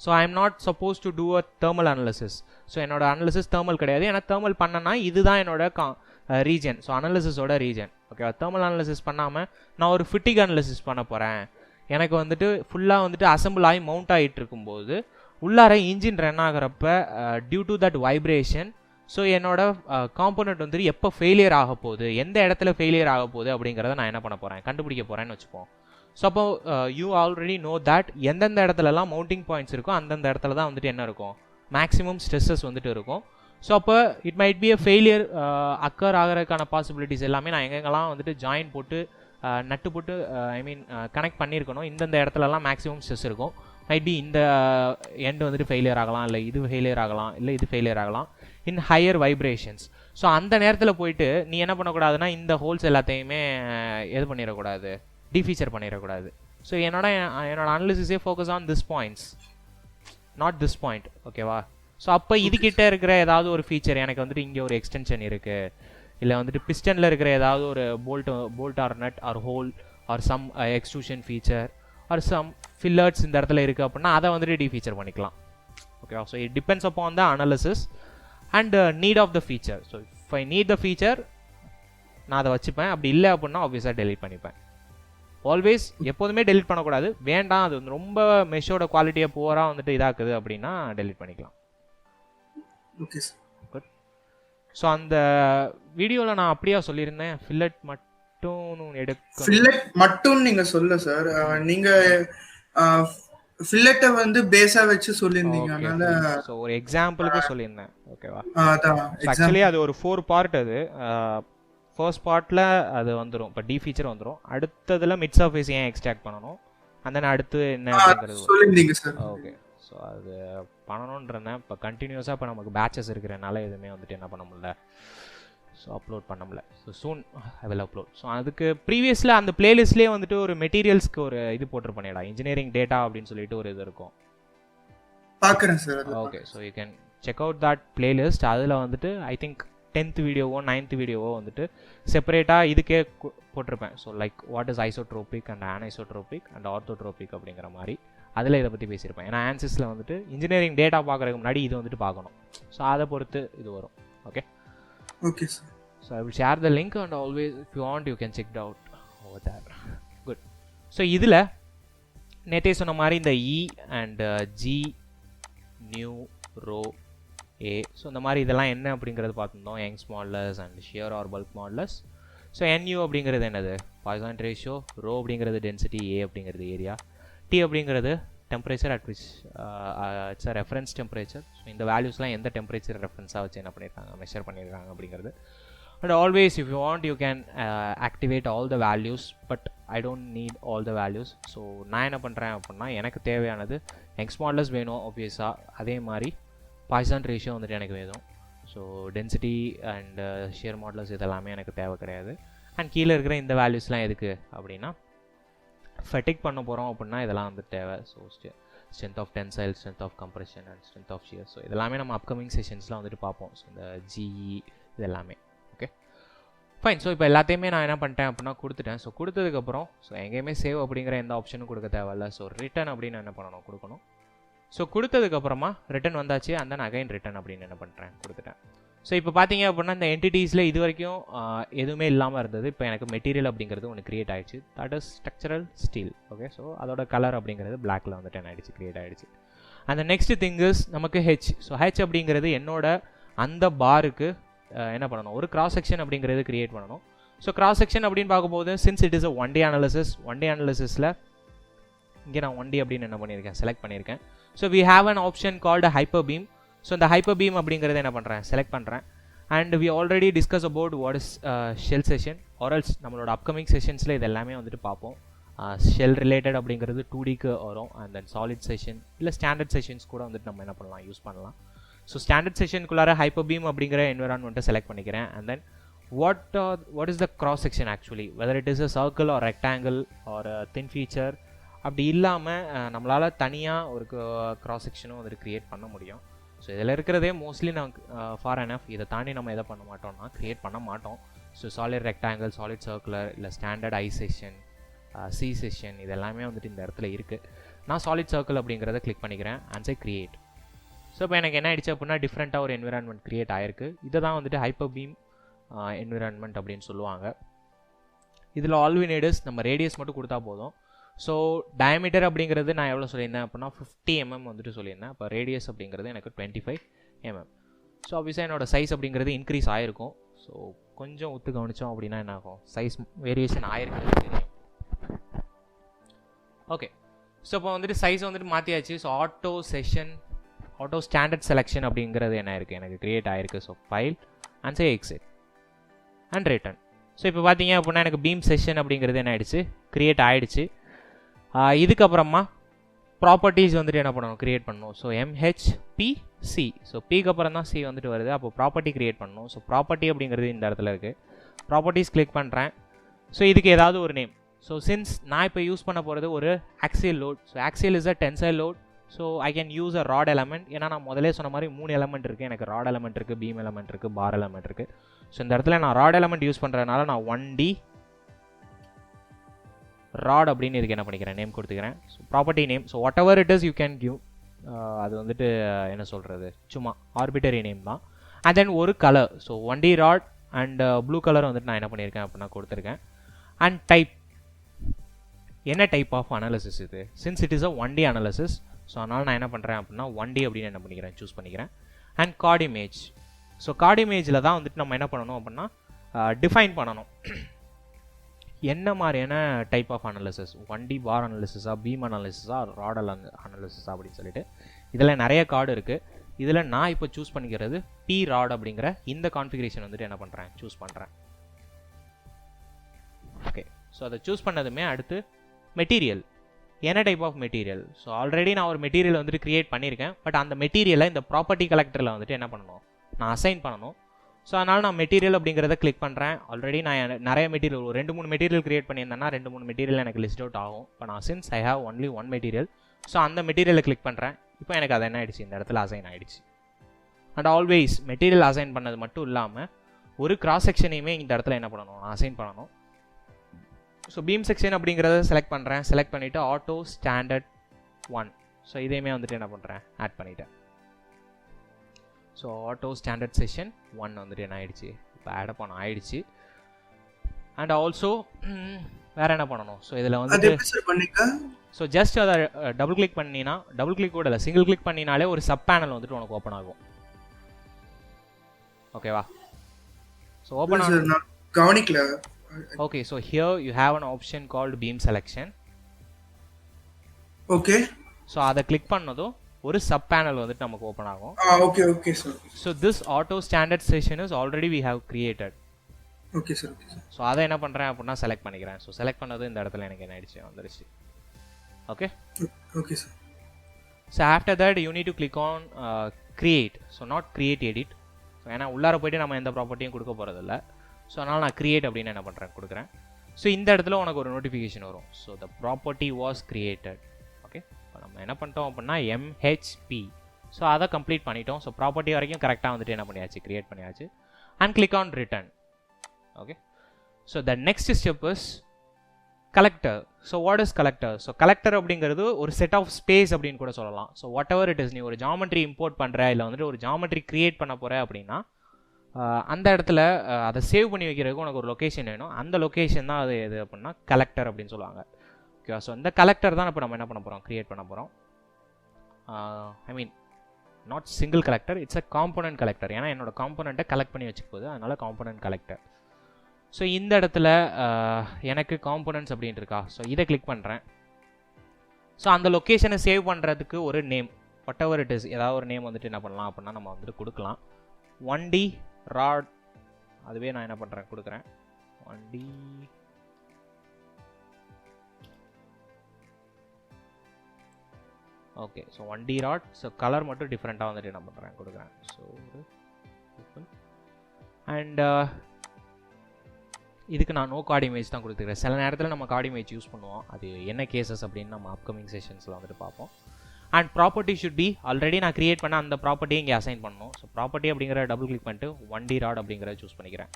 so I am not suppose to do a thermal analysis. So என்னோட அனாலிசிஸ் தேர்மல் கிடையாது. ஏன்னா தேர்மல் பண்ணனா இதுதான் என்னோட ரீஜன், ஸோ அனாலிசிஸோட ரீஜன். ஓகேவா, தேர்மல் அனாலிசிஸ் பண்ணாமல் நான் ஒரு ஃபிட்டிக் அனாலிசிஸ் பண்ண போகிறேன். எனக்கு வந்துட்டு ஃபுல்லாக வந்துட்டு அசம்பிள் ஆகி மவுண்ட் ஆகிட்டு இருக்கும்போது உள்ளார இன்ஜின் ரன் ஆகிறப்ப due to that vibration, so என்னோட காம்போனன்ட் வந்துட்டு எப்போ ஃபெயிலியர் ஆக போகுது, எந்த இடத்துல ஃபெயிலியர் ஆக போகுது அப்படிங்கிறத நான் என்ன பண்ண போகிறேன், கண்டுபிடிக்க போகிறேன்னு வச்சுப்போம். ஸோ அப்போ யூ ஆல்ரெடி நோ தட் எந்தெந்த இடத்துலலாம் மவுண்டிங் பாயிண்ட்ஸ் இருக்கும் அந்தந்த இடத்துல தான் வந்துட்டு என்ன இருக்கும், மேக்ஸிமம் ஸ்ட்ரெஸ்ஸஸ் வந்துட்டு இருக்கும். ஸோ அப்போ it might be a failure occur ஆகிறதுக்கான பாசிபிலிட்டிஸ் எல்லாமே நான் எங்கெங்கெல்லாம் வந்துட்டு ஜாயின் போட்டு நட்டு போட்டு கனெக்ட் பண்ணியிருக்கணும், இந்தந்த இடத்துலலாம் மேக்ஸிமம் ஸ்ட்ரெஸ் இருக்கும். மைட் பி இந்த எண்ட் வந்துட்டு ஃபெயிலியர் ஆகலாம், இல்லை இது ஃபெயிலியர் ஆகலாம், இல்லை இது ஃபெயிலியர் ஆகலாம் இன் ஹையர் வைப்ரேஷன்ஸ். ஸோ அந்த நேரத்தில் போயிட்டு நீ என்ன பண்ணக்கூடாதுன்னா இந்த ஹோல்ஸ் எல்லாத்தையுமே எது பண்ணிடக்கூடாது, டிஃபீச்சர் பண்ணிடக்கூடாது. ஸோ என்னோட அனாலிசிஸே focus on this points, not this point. ஓகேவா, ஸோ அப்போ இதுக்கிட்ட இருக்கிற ஏதாவது ஒரு ஃபீச்சர் எனக்கு வந்துட்டு இங்கே ஒரு எக்ஸ்டென்ஷன் இருக்குது, இல்லை வந்துட்டு பிஸ்டனில் இருக்கிற ஏதாவது ஒரு bolt or nut or hole or some extrusion feature or some fillers இந்த இடத்துல இருக்குது அப்படின்னா அதை வந்துட்டு டிஃபீச்சர் பண்ணிக்கலாம். ஓகேவா, so it depends upon the analysis and need of the feature. So if I need the feature நான் அதை வச்சுப்பேன், அப்படி இல்லை அப்படின்னா ஆப்வியஸாக டெலிட் பண்ணிப்பேன். ஆல்வேஸ் எப்போதுமே டெலிட் பண்ணக்கூடாது, வேண்டாம் அது வந்து ரொம்ப மெஷோட குவாலிட்டியை பூரா வந்துட்டு இதாக்குது அப்படின்னா டெலிட் பண்ணிக்கலாம். Okay sir, good. ஸோ அந்த வீடியோவில் நான் அப்படியே சொல்லியிருந்தேன் ஃபில்லட் மட்டும் எடுக்க, ஃபில்லட் மட்டும் நீங்க சொல்ல சார், நீங்க ஃபில்லட்டை வந்து பேஸா வச்சு சொல்லியிருந்தீங்க, அதனால ஸோ ஒரு எக்ஸாம்பிளுக்கு சொல்லியிருந்தேன். ஓகேவா, ஆக்சுவலி அது ஒரு 4 பார்ட். அது ஃபர்ஸ்ட் பார்ட்டில் அது வந்துடும், இப்போ டி ஃபீச்சர் வந்துடும். அடுத்ததில் மிட் சர்ஃபேஸ் ஏன் எக்ஸ்ட்ராக்ட் பண்ணணும், அந்த அடுத்து என்ன அப்படிங்கிறது சொல்லியிருந்தீங்க சார். ஓகே, ஸோ அது பண்ணணுன்றேன். இப்போ கண்டினியூஸாக இப்போ நமக்கு பேட்சஸ் இருக்கிறனால எதுவுமே வந்துட்டு என்ன பண்ண முடியல, ஸோ அப்லோட் பண்ண முடியல. So soon I will upload. So அதுக்கு ப்ரீவியஸில் அந்த பிளேலிஸ்ட்லேயே வந்துட்டு ஒரு மெட்டீரியல்ஸ்க்கு ஒரு இது போட்டிருப்பேன்டா, இன்ஜினியரிங் டேட்டா அப்படின்னு சொல்லிட்டு ஒரு இது இருக்கும், பார்க்குறேன் sir. Okay, so you can check out that playlist. அதில் வந்துட்டு ஐ திங்க் 10th வீடியோவோ 9th வீடியோவோ வந்துட்டு செப்பரேட்டாக இதுக்கே போட்டிருப்பேன். So like what is isotropic and anisotropic and orthotropic அப்படிங்கிற மாதிரி அதில் இதை பற்றி பேசியிருப்பேன். ஏன்னா ஆன்சிஸில் வந்துட்டு இன்ஜினியரிங் டேட்டா பார்க்குறதுக்கு முன்னாடி இது வந்துட்டு பார்க்கணும். ஸோ அதை பொறுத்து இது வரும். Okay okay sir. So I will share the link and always if you want you can check it out over there. Good. So இதில் நேற்றே சொன்ன மாதிரி இந்த E and G nu rho A, so இந்த மாதிரி இதெல்லாம் என்ன அப்படிங்கிறது பார்த்துருந்தோம், Young's modulus and shear or bulk modulus. So NU அப்படிங்கிறது என்னது, பாய்சான் ரேஷியோ, ரோ அப்படிங்கிறது டென்சிட்டி, ஏ அப்படிங்கிறது ஏரியா, டி அப்படிங்கிறது temperature at which it's a reference temperature. So இந்த வேல்யூஸ்லாம் எந்த டெம்பரேச்சர் ரெஃபரன்ஸாக வச்சு என்ன பண்ணியிருக்காங்க, மெஷர் பண்ணியிருக்காங்க அப்படிங்கிறது. And always if you want you can activate all the values, but I don't need all the values. So நான் என்ன பண்ணுறேன் அப்படின்னா எனக்கு தேவையானது யங்ஸ் மாடலஸ் வேணும் ஆப்வியஸாக, அதே மாதிரி பாய்சான் ரேஷியோ வந்துட்டு எனக்கு வேணும். So density and shear modulus இதெல்லாமே எனக்கு தேவை கிடையாது. அண்ட் கீழே இருக்கிற இந்த வேல்யூஸ்லாம் எதுக்கு அப்படின்னா ஃபெட்டிக் பண்ண போகிறோம் அப்படின்னா இதெல்லாம் வந்து தேவை. So strength of tensile, strength of compression and strength of shear. So இதெல்லாமே நம்ம அப்கமிங் செஷன்ஸ்லாம் வந்துட்டு பார்ப்போம். ஸோ இந்த ஜிஇ இதெல்லாமே ஓகே ஃபைன். ஸோ இப்போ எல்லாத்தையுமே நான் என்ன பண்ணிட்டேன் அப்படின்னா கொடுத்துட்டேன். ஸோ கொடுத்ததுக்கப்புறம் ஸோ எங்கேயுமே சேவ் அப்படிங்கிற எந்த ஆப்ஷனும் கொடுக்க தேவையில்ல. ஸோ ரிட்டன் அப்படின்னு என்ன பண்ணணும், கொடுக்கணும். ஸோ கொடுத்ததுக்கப்புறமா ரிட்டன் வந்தாச்சு, அண்ட் தென் அகைன் ரிட்டன் அப்படின்னு என்ன பண்ணுறேன், கொடுத்துட்டேன். ஸோ இப்போ பார்த்தீங்க அப்படின்னா இந்த என்டிட்டிஸில் இது வரைக்கும் எதுவுமே இல்லாமல் இருந்தது. இப்போ எனக்கு மெட்டீரியல் அப்படிங்கிறது ஒன்று க்ரியேட் ஆகிடுச்சு, that is structural steel. Okay, so அதோட கலர் அப்படிங்கிறது பிளாக்ல வந்துட்டு என்ன ஆகிடுச்சு, க்ரியேட் ஆகிடுச்சு. அந்த நெக்ஸ்ட் திங் இஸ் நமக்கு ஹெச். ஸோ ஹெச் அப்படிங்கிறது என்னோட அந்த பாருக்கு என்ன பண்ணணும், ஒரு கிராஸ் செக்ஷன் அப்படிங்கிறது க்ரியேட் பண்ணணும். ஸோ கிராஸ் செக்ஷன் அப்படின்னு பார்க்கும்போது since it is a 1D analysis, 1D அனாலிசிஸில் இங்கே நான் 1D அப்படின்னு என்ன பண்ணியிருக்கேன், செலக்ட் பண்ணியிருக்கேன். So we have an option called hyper beam. So இந்த ஹைப்பர் பீம் அப்படிங்கிறத என்ன பண்ணுறேன், செலக்ட் பண்ணுறேன். And we already discuss about what is shell section or else நம்மளோட அப்கமிங் செஷன்ஸில் இது எல்லாமே வந்துட்டு பார்ப்போம். ஷெல் ரிலேட்டட் அப்படிங்கிறது 2Dக்கு வரும். அண்ட் தென் சாலிட் செஷன் இல்லை ஸ்டாண்டர்ட் செஷன்ஸ் கூட வந்துட்டு நம்ம என்ன பண்ணலாம், யூஸ் பண்ணலாம். ஸோ ஸ்டாண்டர்ட் செஷனுக்குள்ளார ஹைப்பர் பீம் அப்படிங்கிற என்விரான்மெண்ட்டை செலக்ட் பண்ணிக்கிறேன். And then what is the cross section actually, whether it is a circle or rectangle or a thin feature. அப்படி இல்லாமல் நம்மளால் தனியாக ஒரு cross sectionும் வந்துட்டு க்ரியேட் பண்ண முடியும். ஸோ இதில் இருக்கிறதே மோஸ்ட்லி நான் ஃபார் எனஃப், இதை தாண்டி நம்ம எதை பண்ண மாட்டோம்னா க்ரியேட் பண்ண மாட்டோம். So solid rectangle, solid circular, இல்லை standard I section, C section, இது எல்லாமே வந்துட்டு இந்த இடத்துல இருக்குது. நான் சாலிட் சர்க்கிள் அப்படிங்கிறத கிளிக் பண்ணிக்கிறேன் அண்ட் சே கிரியேட். ஸோ இப்போ எனக்கு என்ன ஆயிடுச்சு அப்படின்னா டிஃப்ரெண்ட்டாக ஒரு என்விரான்மெண்ட் க்ரியேட் ஆயிருக்கு. இதை தான் வந்துட்டு ஹைப்பர் பீம் என்விரான்மெண்ட் அப்படின்னு சொல்லுவாங்க. இதில் ஆல் வி நீட் இஸ் நம்ம ரேடியஸ் மட்டும் கொடுத்தா போதும். ஸோ டயமீட்டர் அப்படிங்கிறது நான் எவ்வளோ சொல்லியிருந்தேன் அப்படின்னா 50 mm வந்துட்டு சொல்லியிருந்தேன். அப்போ ரேடியஸ் அப்படிங்கிறது எனக்கு 25 mm. ஸோ ஆப்வியஸாக என்னோட சைஸ் அப்படிங்கிறது இன்க்ரீஸ் ஆகிருக்கும். ஸோ கொஞ்சம் ஒத்து கவனித்தோம் அப்படின்னா என்ன ஆகும், சைஸ் வேரியேஷன் ஆகிருக்கு தெரியும். ஓகே, ஸோ இப்போ வந்துட்டு சைஸ் வந்துட்டு மாற்றியாச்சு. ஸோ ஆட்டோ ஸ்டாண்டர்ட் செலெக்ஷன் அப்படிங்கிறது என்ன இருக்குது, எனக்கு க்ரியேட் ஆகிருக்கு. So file and save exit and return. So இப்போ பார்த்தீங்க அப்படின்னா எனக்கு பீம் செஷன் அப்படிங்கிறது என்ன ஆகிடுச்சு, க்ரியேட் ஆகிடுச்சு. இதுக்கப்புறமா ப்ராப்பர்ட்டிஸ் வந்துட்டு என்ன பண்ணணும், க்ரியேட் பண்ணணும். ஸோ MHPC, ஸோ பிக்கு அப்புறம் தான் சி வந்துட்டு வருது. அப்போ ப்ராப்பர்ட்டி க்ரியேட் பண்ணணும். ஸோ ப்ராப்பர்ட்டி அப்படிங்கிறது இந்த இடத்துல இருக்குது. ப்ராப்பர்ட்டிஸ் கிளிக் பண்ணுறேன். ஸோ இதுக்கு ஏதாவது ஒரு நேம். ஸோ சின்ஸ் நான் இப்போ யூஸ் பண்ண போகிறது ஒரு axial load. So axial is a tensile load. So I can use a rod element. ஏன்னா நான் முதலே சொன்ன மாதிரி 3 எலமெண்ட் இருக்குது. எனக்கு ராட் எலமெண்ட் இருக்குது, பீம் எலமெண்ட் இருக்குது, பார் எலமெண்ட் இருக்குது. ஸோ இந்த இடத்துல நான் ராட் எலமெண்ட் யூஸ் பண்ணுறதுனால நான் 1D ராட் அப்படின்னு இதுக்கு என்ன பண்ணிக்கிறேன், நேம் கொடுத்துக்கிறேன். So property name. So whatever it is you can give. அது வந்துட்டு என்ன சொல்கிறது, சும்மா ஆர்பிட்டரி நேம் தான். அண்ட் தென் ஒரு colour. So 1D rod and blue colour வந்துட்டு நான் என்ன பண்ணியிருக்கேன் அப்படின்னா கொடுத்துருக்கேன். அண்ட் டைப், என்ன டைப் ஆஃப் அனாலிசிஸ் இது, since it is a 1D analysis. So அதனால் நான் என்ன பண்ணுறேன் அப்படின்னா 1D அப்படின்னு என்ன பண்ணிக்கிறேன், சூஸ் பண்ணிக்கிறேன். And card image. So card இமேஜில் தான் வந்துட்டு நம்ம என்ன பண்ணணும் அப்படின்னா டிஃபைன் பண்ணணும் என்ன மாதிரியான type of analysis, 1D bar அனாலிசிஸா, பீம் அனாலிசிஸா, ராட் அனாலிசிஸா அப்படின்னு சொல்லிட்டு இதில் நிறைய கார்டு இருக்குது. இதில் நான் இப்போ சூஸ் பண்ணிக்கிறது பி ராட் அப்படிங்கிற இந்த கான்ஃபிகரேஷன் வந்துட்டு என்ன பண்ணுறேன், சூஸ் பண்ணுறேன். ஓகே, ஸோ அதை சூஸ் பண்ணதுமே அடுத்து மெட்டீரியல், என்ன type of material. So already நான் ஒரு மெட்டீரியல் வந்துட்டு க்ரியேட் பண்ணியிருக்கேன். பட் அந்த மெட்டீரியலை இந்த ப்ராப்பர்ட்டி கலெக்டரில் வந்துட்டு என்ன பண்ணணும், நான் அசைன் பண்ணணும். ஸோ அதனால் நான் மெட்டீரியல் அப்படிங்கிறத கிளிக் பண்ணுறேன். ஆல்ரெடி நான் நிறைய மெட்டீரியல், ஒரு 2-3 மெட்டீரியல் க்ரியேட் பண்ணியிருந்தேன்னா 2-3 மெட்டீரியல் எனக்கு லிஸ்ட் அவுட் ஆகும். இப்போ நான் since I have only 1 material, so அந்த மெட்டீரியலை கிளிக் பண்ணுறேன். இப்போ எனக்கு அது என்ன ஆகிடுச்சு, இந்த இடத்துல அசைன் ஆகிடுச்சு. அண்ட் ஆல்வேஸ் மெட்டீரியல் அசைன் பண்ணது மட்டும் இல்லாமல் ஒரு கிராஸ் செக்ஷனையுமே இந்த இடத்துல என்ன பண்ணணும், நான் அசைன் பண்ணணும். ஸோ பீம் செக்ஷன் அப்படிங்கிறத செலக்ட் பண்ணுறேன். செலக்ட் பண்ணிவிட்டு ஆட்டோ ஸ்டாண்டர்ட் 1, ஸோ இதையுமே வந்துட்டு என்ன பண்ணுறேன், ஆட் பண்ணிவிட்டேன். ஸோ ஆட்டோ ஸ்டாண்டர்ட் செஷன் 1 வந்துட்டு என்ன ஆகிடுச்சு, இப்போ ஆட் பண்ண ஆகிடுச்சு. அண்ட் ஆல்சோ வேறு என்ன பண்ணணும், ஸோ இதில் வந்துட்டு ஸோ ஜஸ்ட் அதை டபுள் கிளிக் பண்ணினா, டபுள் கிளிக் கூட இல்லை, சிங்கிள் கிளிக் பண்ணினாலே ஒரு சப் பேனல் வந்துட்டு உனக்கு ஓப்பன் ஆகும். ஓகேவா? ஸோ ஓப்பன் ஆகும், கவனிக்கல. Okay, so here you have an option called beam selection. Okay, so அதை கிளிக் பண்ணதும் ஒரு சப் பேனல் வந்துட்டு நமக்கு ஓப்பன் ஆகும். Okay okay sir. So this auto standard section is already we have created. Okay sir, okay sir. So அதை என்ன பண்ணுறேன் அப்படின்னா செலக்ட் பண்ணிக்கிறேன். ஸோ செலக்ட் பண்ணது இந்த இடத்துல எனக்கு என்ன ஆயிடுச்சு, வந்துருச்சு. Okay okay sir. So after that you need to click on create. So not create edit. So ஏன்னா உள்ளார போய்ட்டு நம்ம எந்த ப்ராப்பர்ட்டியும் கொடுக்க போகிறதில்ல. ஸோ அதனால் நான் கிரியேட் அப்படின்னு என்ன பண்ணுறேன், கொடுக்குறேன். ஸோ இந்த இடத்துல உனக்கு ஒரு நோட்டிஃபிகேஷன் வரும். So the property was created. Okay, இப்போ நம்ம என்ன பண்ணிட்டோம் அப்படின்னா MHP. ஸோ அதை கம்ப்ளீட் பண்ணிட்டோம். ஸோ ப்ராப்பர்ட்டி வரைக்கும் கரெக்டாக வந்துட்டு என்ன பண்ணியாச்சு, கிரியேட் பண்ணியாச்சு. And click on return. Okay, so the next step is collector. So what is collector? So collector அப்படிங்கிறது ஒரு செட் ஆஃப் ஸ்பேஸ் அப்படின்னு கூட சொல்லலாம். So whatever it is, நீ ஒரு ஜாமெட்ரி இம்போர்ட் பண்ணுற, இல்லை வந்துட்டு ஒரு ஜாமெட்ரி கிரியேட் பண்ண போகிற அப்படின்னா அந்த இடத்துல அதை சேவ் பண்ணி வைக்கிறதுக்கு உனக்கு ஒரு லொக்கேஷன் வேணும். அந்த லொக்கேஷன் தான் அது எது அப்படின்னா கலெக்டர் அப்படின்னு சொல்லுவாங்க. ஓகேவா? ஸோ இந்த கலெக்டர் தான் இப்போ நம்ம என்ன பண்ண போகிறோம், கிரியேட் பண்ண போகிறோம். I mean not single collector, it's a component collector. ஏன்னா என்னோட காம்போனண்ட்டை கலெக்ட் பண்ணி வச்சுக்க போகுது, அதனால் காம்போனன்ட் கலெக்டர். ஸோ இந்த இடத்துல எனக்கு காம்போனன்ட்ஸ் அப்படின்னு இருக்கா, ஸோ இதை கிளிக் பண்ணுறேன். ஸோ அந்த லொக்கேஷனை சேவ் பண்ணுறதுக்கு ஒரு name, what ever it is, ஏதாவது ஒரு நேம் வந்துட்டு என்ன பண்ணலாம் அப்படின்னா நம்ம வந்துட்டு கொடுக்கலாம். 1D ராட், அதுவே நான் என்ன பண்ணுறேன், கொடுக்குறேன். 1D okay so 1D rod. So colour மட்டும் டிஃப்ரெண்ட்டாக வந்துட்டு என்ன பண்ணுறேன் கொடுக்குறேன். ஸோ அண்ட் இதுக்கு நான் நோ கார்டு இமேஜ் தான் கொடுத்துக்கிறேன். சில நேரத்தில் நம்ம கார்டு இமேஜ் யூஸ் பண்ணுவோம், அது என்ன கேசஸ் அப்படின்னு நம்ம அப்கமிங் செஷன்ஸில் வந்துட்டு பார்ப்போம். And property should be already நான் கிரியேட் பண்ண அந்த ப்ராப்பர்ட்டியை இங்கே அசைன் பண்ணணும். ஸோ ப்ராப்பர்ட்டி அப்படிங்கிற டபுள் கிளிக் பண்ணிட்டு 1D ராட் அப்படிங்கிறத சூஸ் பண்ணிக்கிறேன்.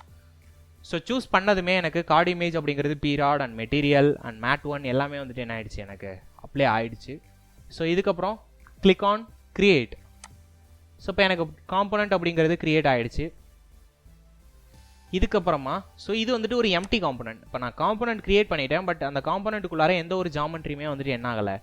ஸோ சூஸ் பண்ணதுமே எனக்கு கார்டு இமேஜ் அப்படிங்கிறது P rod and material and mat 1 எல்லாமே வந்துட்டு என்ன ஆயிடுச்சு, எனக்கு அப்ளை ஆயிடுச்சு. ஸோ இதுக்கப்புறம் கிளிக் ஆன் கிரியேட். ஸோ இப்போ எனக்கு காம்பனண்ட் அப்படிங்கிறது கிரியேட் ஆகிடுச்சு. இதுக்கப்புறமா ஸோ இது வந்துட்டு ஒரு எம்டி காம்பனண்ட். இப்போ நான் காம்பனண்ட் கிரியேட் பண்ணிட்டேன், பட் அந்த காம்பனண்ட்டுக்குள்ளார எந்த ஒரு ஜாமெட்ரியுமே வந்துட்டு என்ன ஆகலை,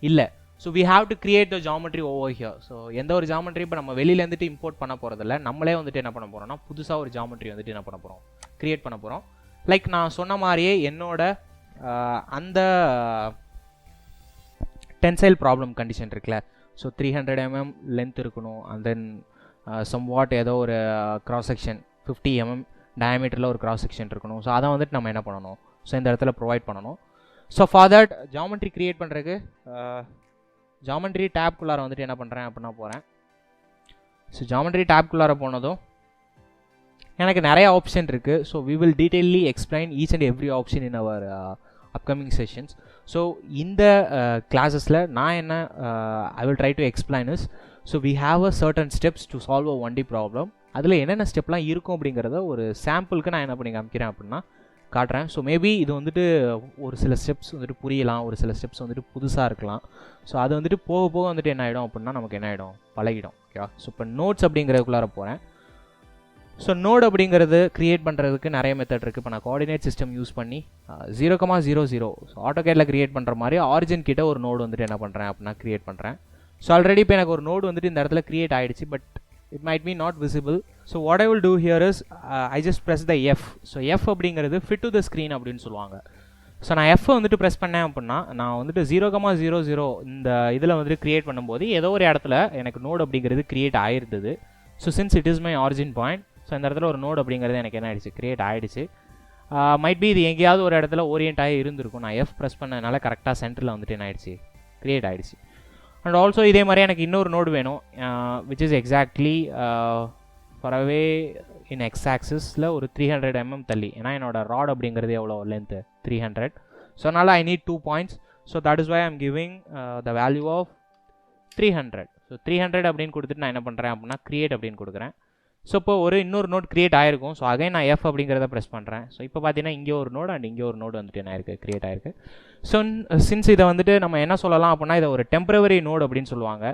இல்லை. So we have to create the geometry over here. So எந்த ஒரு ஜாமெட்ரி இப்போ நம்ம வெளியிலேருந்துட்டு இம்போர்ட் பண்ண போகிறதில்ல, நம்மளே வந்துட்டு என்ன பண்ண போகிறோம்னா புதுசாக ஒரு ஜாமெட்ரி வந்துட்டு என்ன பண்ண போகிறோம், கிரியேட் பண்ண போகிறோம். லைக் நான் சொன்ன மாதிரியே என்னோட அந்த டென்சைல் ப்ராப்ளம் கண்டிஷன் இருக்குல்ல, ஸோ 300 mm லென்த் இருக்கணும், அண்ட் தென் சம்வாட் ஏதோ ஒரு கிராஸ் செக்ஷன் 50 mm டயமீட்டரில் ஒரு கிராஸ் செக்ஷன் இருக்கணும். ஸோ அதை வந்துட்டு நம்ம என்ன பண்ணணும், ஸோ இந்த இடத்துல ப்ரொவைட் பண்ணணும். So for that geometry create பண்ணுறதுக்கு ஜாமெட்ரி டேப்குள்ளார வந்துட்டு என்ன பண்ணுறேன் அப்படின்னா போகிறேன். ஸோ ஜாமெட்ரி டேப்குள்ளார போனதும் எனக்கு நிறைய ஆப்ஷன் இருக்குது. So we will detaily explain each and every option in our upcoming sessions. So இந்த கிளாஸஸில் நான் என்ன I will try to explain is, so we have a certain steps to solve a 1D problem. அதில் என்னென்ன ஸ்டெப்லாம் இருக்கும் அப்படிங்கிறத ஒரு சாம்பிளுக்கு நான் என்ன பண்ணி காமிக்கிறேன் அப்படின்னா காட்டுறேன். ஸோ மேபி இது வந்துட்டு ஒரு சில ஸ்டெப்ஸ் வந்துட்டு புரியலாம், ஒரு சில ஸ்டெப்ஸ் வந்துட்டு புதுசாக இருக்கலாம். ஸோ அது வந்துட்டு போக போக வந்துட்டு என்ன ஆகிடும் அப்படின்னா நமக்கு என்ன ஆகிடும், பழகிடும். ஓகேவா? ஸோ இப்போ நோட்ஸ் அப்படிங்கிறதுக்குள்ளார போகிறேன். ஸோ நோட் அப்படிங்கிறது க்ரியேட் பண்ணுறதுக்கு நிறைய மெத்தட் இருக்குது. இப்போ நான் கோஆர்டினேட் சிஸ்டம் யூஸ் பண்ணி 0,00 ஸோ ஆட்டோகேடில் க்ரியேட் பண்ணுற மாதிரி ஆரிஜின் கிட்ட ஒரு நோடு வந்துட்டு என்ன பண்ணுறேன் அப்படின்னா க்ரியேட் பண்ணுறேன். ஸோ ஆல்ரெடி இப்போ எனக்கு ஒரு நோடு வந்துட்டு இந்த இடத்துல க்ரியேட் ஆகிடுச்சு, but it might be not visible. So what I will do here is I just press the F. So F அப்படிங்கிறது fit to the screen அப்படின்னு சொல்லுவாங்க. ஸோ நான் F வந்துட்டு ப்ரெஸ் பண்ணேன் அப்படின்னா நான் வந்துட்டு 0,00 இந்த இதில் வந்துட்டு க்ரியேட் பண்ணும்போது ஏதோ ஒரு இடத்துல எனக்கு நோட் அப்படிங்கிறது க்ரியேட் ஆகிருந்தது. So since it is my origin point, so இந்த இடத்துல ஒரு நோட் அப்படிங்கிறது எனக்கு என்ன ஆகிடுச்சு, க்ரியேட் ஆகிடுச்சு. மைட் பி இது எங்கேயாவது ஒரு இடத்துல ஓரியன்ட் ஆகி இருந்திருக்கும். நான் F ப்ரெஸ் பண்ணதுனால கரெக்டாக சென்டரில் வந்துட்டு என்ன ஆகிடுச்சு, க்ரியேட் ஆகிடுச்சு. அண்ட் ஆல்சோ இதே மாதிரி எனக்கு இன்னொரு நோடு வேணும், which is exactly far away in X ஆக்சிஸில் ஒரு 300 mm தள்ளி. ஏன்னா என்னோட ராட் அப்படிங்கிறது எவ்வளோ லென்த்து, 300. ஸோ அதனால் I need 2 points. So that is why I'm giving the value of 300. So 300 அப்படின்னு கொடுத்துட்டு நான் என்ன பண்ணுறேன் அப்படின்னா க்ரியேட் அப்படின்னு கொடுக்குறேன். ஸோ இப்போ ஒரு இன்னொரு நோட் க்ரியேட் ஆகிருக்கும். ஸோ அகைன் நான் F அப்படிங்கிறத ப்ரெஸ் பண்ணுறேன். ஸோ இப்போ பார்த்தீங்கன்னா இங்கே ஒரு நோடு அண்ட் இங்கே ஒரு நோடு வந்துட்டு என்ன இருக்குது, க்ரியேட் ஆகிருக்கு. ஸோ சின்ஸ் இதை வந்துட்டு நம்ம என்ன சொல்லலாம் அப்படின்னா இதை ஒரு டெம்பரவரி நோடு அப்படின்னு சொல்லுவாங்க.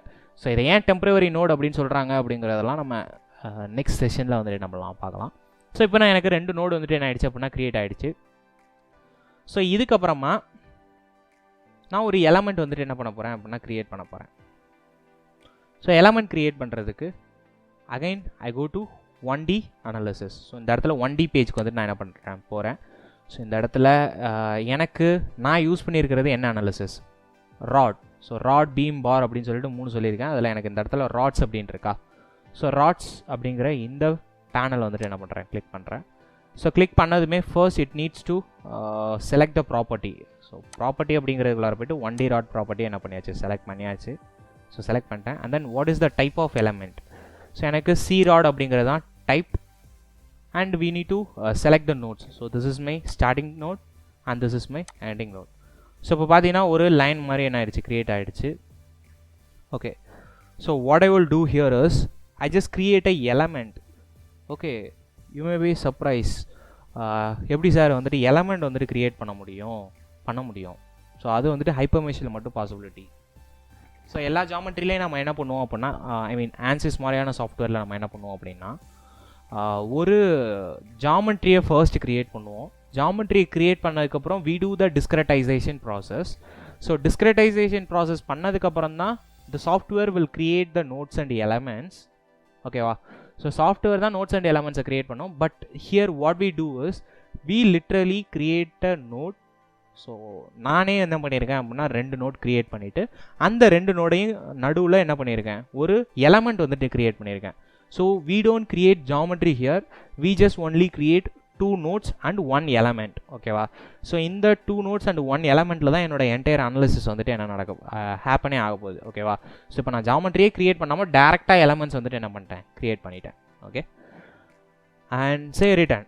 ஸோ இதை ஏன் டெம்பரவரி நோடு அப்படின்னு சொல்கிறாங்க அப்படிங்கிறதெல்லாம் நம்ம நெக்ஸ்ட் செஷனில் வந்துட்டு நம்மளாம் பார்க்கலாம். ஸோ இப்போ நான் எனக்கு 2 நோடு வந்துட்டு என்ன ஆகிடுச்சு அப்படின்னா க்ரியேட் ஆகிடுச்சு. ஸோ இதுக்கப்புறமா நான் ஒரு எலமெண்ட் வந்துட்டு என்ன பண்ண போகிறேன் அப்படின்னா க்ரியேட் பண்ண போகிறேன். ஸோ எலமெண்ட் க்ரியேட் பண்ணுறதுக்கு again I go to 1D analysis. So இந்த இடத்துல 1D பேஜ்க்கு வந்துட்டு நான் என்ன பண்ணுறேன் போகிறேன். ஸோ இந்த இடத்துல எனக்கு நான் யூஸ் பண்ணியிருக்கிறது என்ன analysis, rod. So rod, beam, bar அப்படின்னு சொல்லிட்டு 3 சொல்லியிருக்கேன். அதில் எனக்கு இந்த இடத்துல ராட்ஸ் அப்படின்னு இருக்கா. ஸோ ராட்ஸ் அப்படிங்கிற இந்த பேனல் வந்துட்டு என்ன பண்ணுறேன், கிளிக் பண்ணுறேன். ஸோ கிளிக் பண்ணதுமே first it needs to select the property. So property அப்படிங்கிறதுக்குள்ளார போய்ட்டு 1D ராட் ப்ராப்பர்ட்டி என்ன பண்ணியாச்சு, செலக்ட் பண்ணியாச்சு. ஸோ செலக்ட் பண்ணிட்டேன். And then what is the type of element. So எனக்கு C ராட் அப்படிங்கிறது தான் type. And we need to select the nodes. So this is my starting node and this is my ending node. So இப்போ பார்த்தீங்கன்னா ஒரு line மாதிரி என்ன ஆயிடுச்சு, create ஆகிடுச்சு. Okay, so what I will two here is I just create a element. Okay, you may be surprise, எப்படி sir வந்துட்டு element வந்துட்டு க்ரியேட் பண்ண முடியும். ஸோ அது வந்துட்டு ஹைப்பர்மெஷில் மட்டும் பாசிபிலிட்டி. ஸோ எல்லா ஜாமெட்ரிலையும் நம்ம என்ன பண்ணுவோம் அப்படின்னா, ஐ மீன் ஆன்சிஸ் மாதிரியான சாஃப்ட்வேரில் நம்ம என்ன பண்ணுவோம் அப்படின்னா ஒரு ஜாமெட்ரியை ஃபர்ஸ்ட் க்ரியேட் பண்ணுவோம். ஜாமெட்ரி க்ரியேட் பண்ணதுக்கப்புறம் we do the discretization process. So discretization process பண்ணதுக்கப்புறம் தான் the software will create the nodes and elements. ஓகேவா? ஸோ சாஃப்ட்வேர் தான் நோட்ஸ் அண்ட் எலமெண்ட்ஸை க்ரியேட் பண்ணோம். But here what we do is we literally create a node. So நானே என்ன பண்ணியிருக்கேன் அப்படின்னா 2 note create பண்ணிவிட்டு அந்த 2 நோடையும் நடுவில் என்ன பண்ணியிருக்கேன், ஒரு எலமெண்ட் வந்துட்டு க்ரியேட் பண்ணியிருக்கேன். So we don't create geometry here, we just only create 2 nodes and 1 element. ஓகேவா? ஸோ இந்த 2 nodes and 1 elementல தான் என்னோட என்டையர் அனாலிசிஸ் வந்துட்டு என்ன நடக்கும் ஹேப்பனே ஆக போகுது. ஓகேவா? ஸோ இப்போ நான் ஜாமெட்ரியே கிரியேட் பண்ணாமல் டேரெக்டாக எலமெண்ட்ஸ் வந்துட்டு என்ன பண்ணிட்டேன், கிரியேட் பண்ணிட்டேன். Okay, and say return.